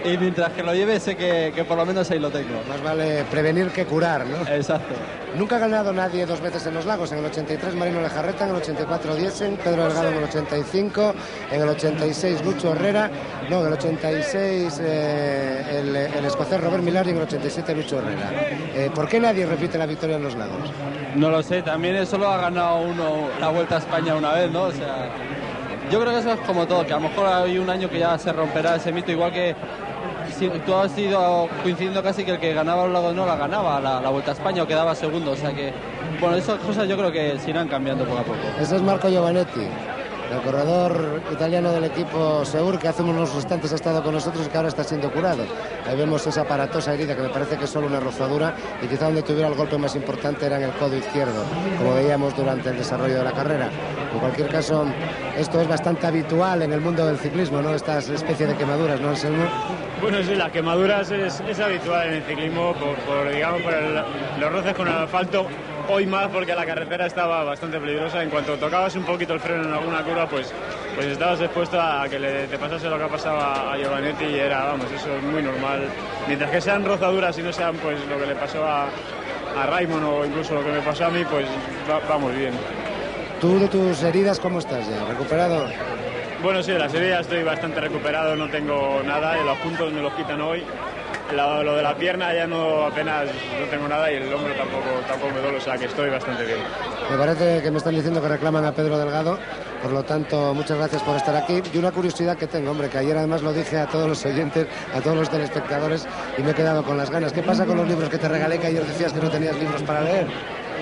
Y mientras que lo lleve, sé que por lo menos ahí lo tengo. Más vale prevenir que curar, ¿no? Exacto. Nunca ha ganado nadie 2 veces en los lagos. En el 83 Marino Lejarreta, en el 84 Diesen, Pedro Delgado en el 85, en el 86 Lucho Herrera, no, en el 86 el escocés Robert Millar, y en el 87 Lucho Herrera. ¿Por qué nadie repite la victoria en los lagos? No lo sé, también solo ha ganado uno la Vuelta a España una vez, ¿no? O sea, yo creo que eso es como todo, que a lo mejor hay un año que ya se romperá ese mito, igual que tú has ido coincidiendo casi que el que ganaba los lagos no la ganaba la Vuelta a España o quedaba segundo, o sea que, bueno, esas cosas yo creo que se irán cambiando poco a poco. Ese es Marco Giovanetti, el corredor italiano del equipo Seur, que hace unos instantes ha estado con nosotros y que ahora está siendo curado. Ahí vemos esa aparatosa herida, que me parece que es solo una rozadura, y quizá donde tuviera el golpe más importante era en el codo izquierdo, como veíamos durante el desarrollo de la carrera. En cualquier caso, esto es bastante habitual en el mundo del ciclismo, ¿no? Estas especie de quemaduras, ¿no, Anselmo? Bueno, sí, las quemaduras es habitual en el ciclismo digamos, por los roces con el asfalto. Hoy más, porque la carretera estaba bastante peligrosa. En cuanto tocabas un poquito el freno en alguna curva, pues estabas expuesto a que te pasase lo que ha pasado a Giovanetti, y era, vamos, eso es muy normal. Mientras que sean rozaduras y no sean pues lo que le pasó a Raymond o incluso lo que me pasó a mí, pues vamos bien. ¿Tú de tus heridas cómo estás ya? ¿Recuperado? Bueno, sí, de las heridas estoy bastante recuperado, no tengo nada, y los puntos me los quitan hoy. Lo de la pierna ya apenas no tengo nada, y el hombro tampoco me duele, o sea que estoy bastante bien. Me parece que me están diciendo que reclaman a Pedro Delgado, por lo tanto, muchas gracias por estar aquí. Y una curiosidad que tengo, hombre, que ayer además lo dije a todos los oyentes, a todos los telespectadores, y me he quedado con las ganas. ¿Qué pasa con los libros que te regalé, que ayer decías que no tenías libros para leer?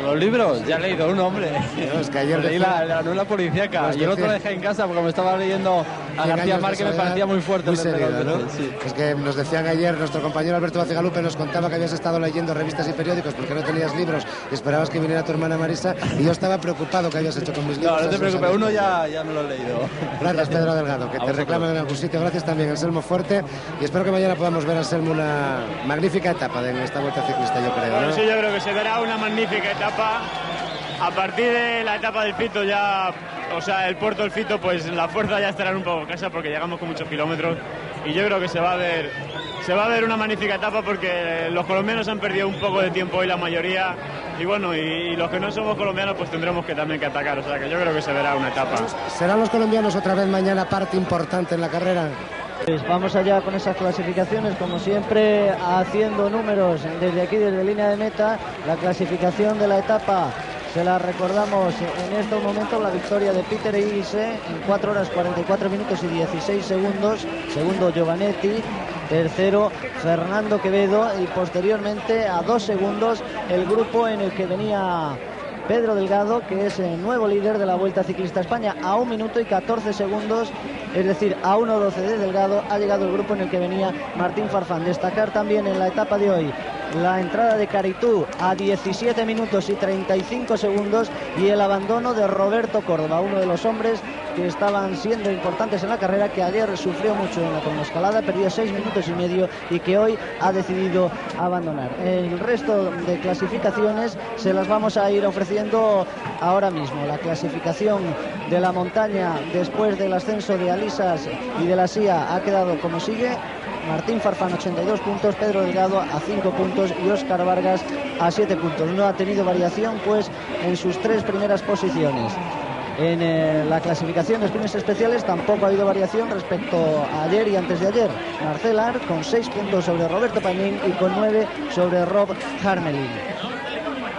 Los libros, ya he leído uno, hombre. No, es que ayer leí la novela policíaca, y el otro lo dejé en casa porque me estaba leyendo a García Márquez, me parecía muy fuerte. Muy seguido, ¿no? Sí. Es que nos decían ayer, nuestro compañero Alberto Bacigalupe nos contaba que habías estado leyendo revistas y periódicos porque no tenías libros y esperabas que viniera tu hermana Marisa, y yo estaba preocupado que habías hecho con mis libros. No te preocupes, uno ya me lo he leído. Gracias, Pedro Delgado, que te reclaman en algún sitio. Gracias también, Anselmo Fuerte, y espero que mañana podamos ver a Anselmo una magnífica etapa en esta Vuelta Ciclista, yo creo, ¿no? Bueno, sí, yo creo que se verá una magnífica etapa. A partir de la etapa del Fito ya, o sea, el puerto del Fito, pues la fuerza ya estará un poco en casa porque llegamos con muchos kilómetros, y yo creo que se va a ver una magnífica etapa, porque los colombianos han perdido un poco de tiempo hoy, la mayoría, y bueno, y los que no somos colombianos pues tendremos que también que atacar, o sea que yo creo que se verá una etapa. ¿Serán los colombianos otra vez mañana parte importante en la carrera? Pues vamos allá con esas clasificaciones, como siempre, haciendo números desde aquí, desde línea de meta. La clasificación de la etapa se la recordamos en estos momentos: la victoria de Peter Ilse en 4 horas 44 minutos y 16 segundos, segundo Giovanetti, tercero Fernando Quevedo, y posteriormente a 2 segundos el grupo en el que venía Pedro Delgado, que es el nuevo líder de la Vuelta Ciclista a España. A 1 minuto y 14 segundos, es decir, a 1:12 de Delgado, ha llegado el grupo en el que venía Martín Farfán. Destacar también en la etapa de hoy la entrada de Caritú a 17 minutos y 35 segundos y el abandono de Roberto Córdoba, uno de los hombres que estaban siendo importantes en la carrera, que ayer sufrió mucho en la cronoescalada, perdió 6 minutos y medio y que hoy ha decidido abandonar. El resto de clasificaciones se las vamos a ir ofreciendo ahora mismo. La clasificación de la montaña después del ascenso de Alisas y de la SIA ha quedado como sigue: Martín Farfán 82 puntos, Pedro Delgado a 5 puntos y Óscar Vargas a 7 puntos. No ha tenido variación pues en sus 3 primeras posiciones. En la clasificación de sprinters especiales tampoco ha habido variación respecto a ayer y antes de ayer. Marcel Art con 6 puntos sobre Roberto Pañín y con 9 sobre Rob Harmelin.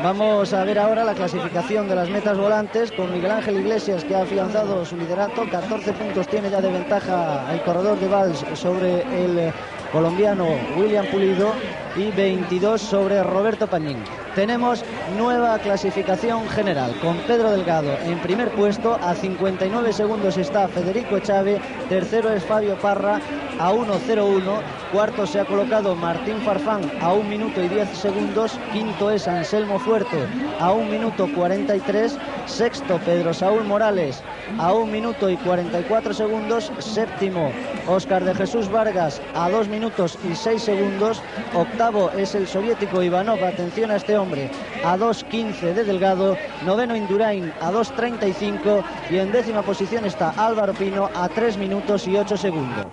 Vamos a ver ahora la clasificación de las metas volantes, con Miguel Ángel Iglesias, que ha afianzado su liderato. 14 puntos tiene ya de ventaja el corredor de Valls sobre el colombiano William Pulido y 22 sobre Roberto Pañín. Tenemos nueva clasificación general, con Pedro Delgado en primer puesto, a 59 segundos está Federico Echave, tercero es Fabio Parra a 1:01, cuarto se ha colocado Martín Farfán a 1 minuto y 10 segundos, quinto es Anselmo Fuerte a 1 minuto 43, sexto Pedro Saúl Morales a 1 minuto y 44 segundos, séptimo Óscar de Jesús Vargas a 2 minutos y 6 segundos, octavo es el soviético Ivanov, atención a este hombre, a 2:15 de Delgado, noveno Indurain a 2:35 y en décima posición está Álvaro Pino a 3 minutos y 8 segundos.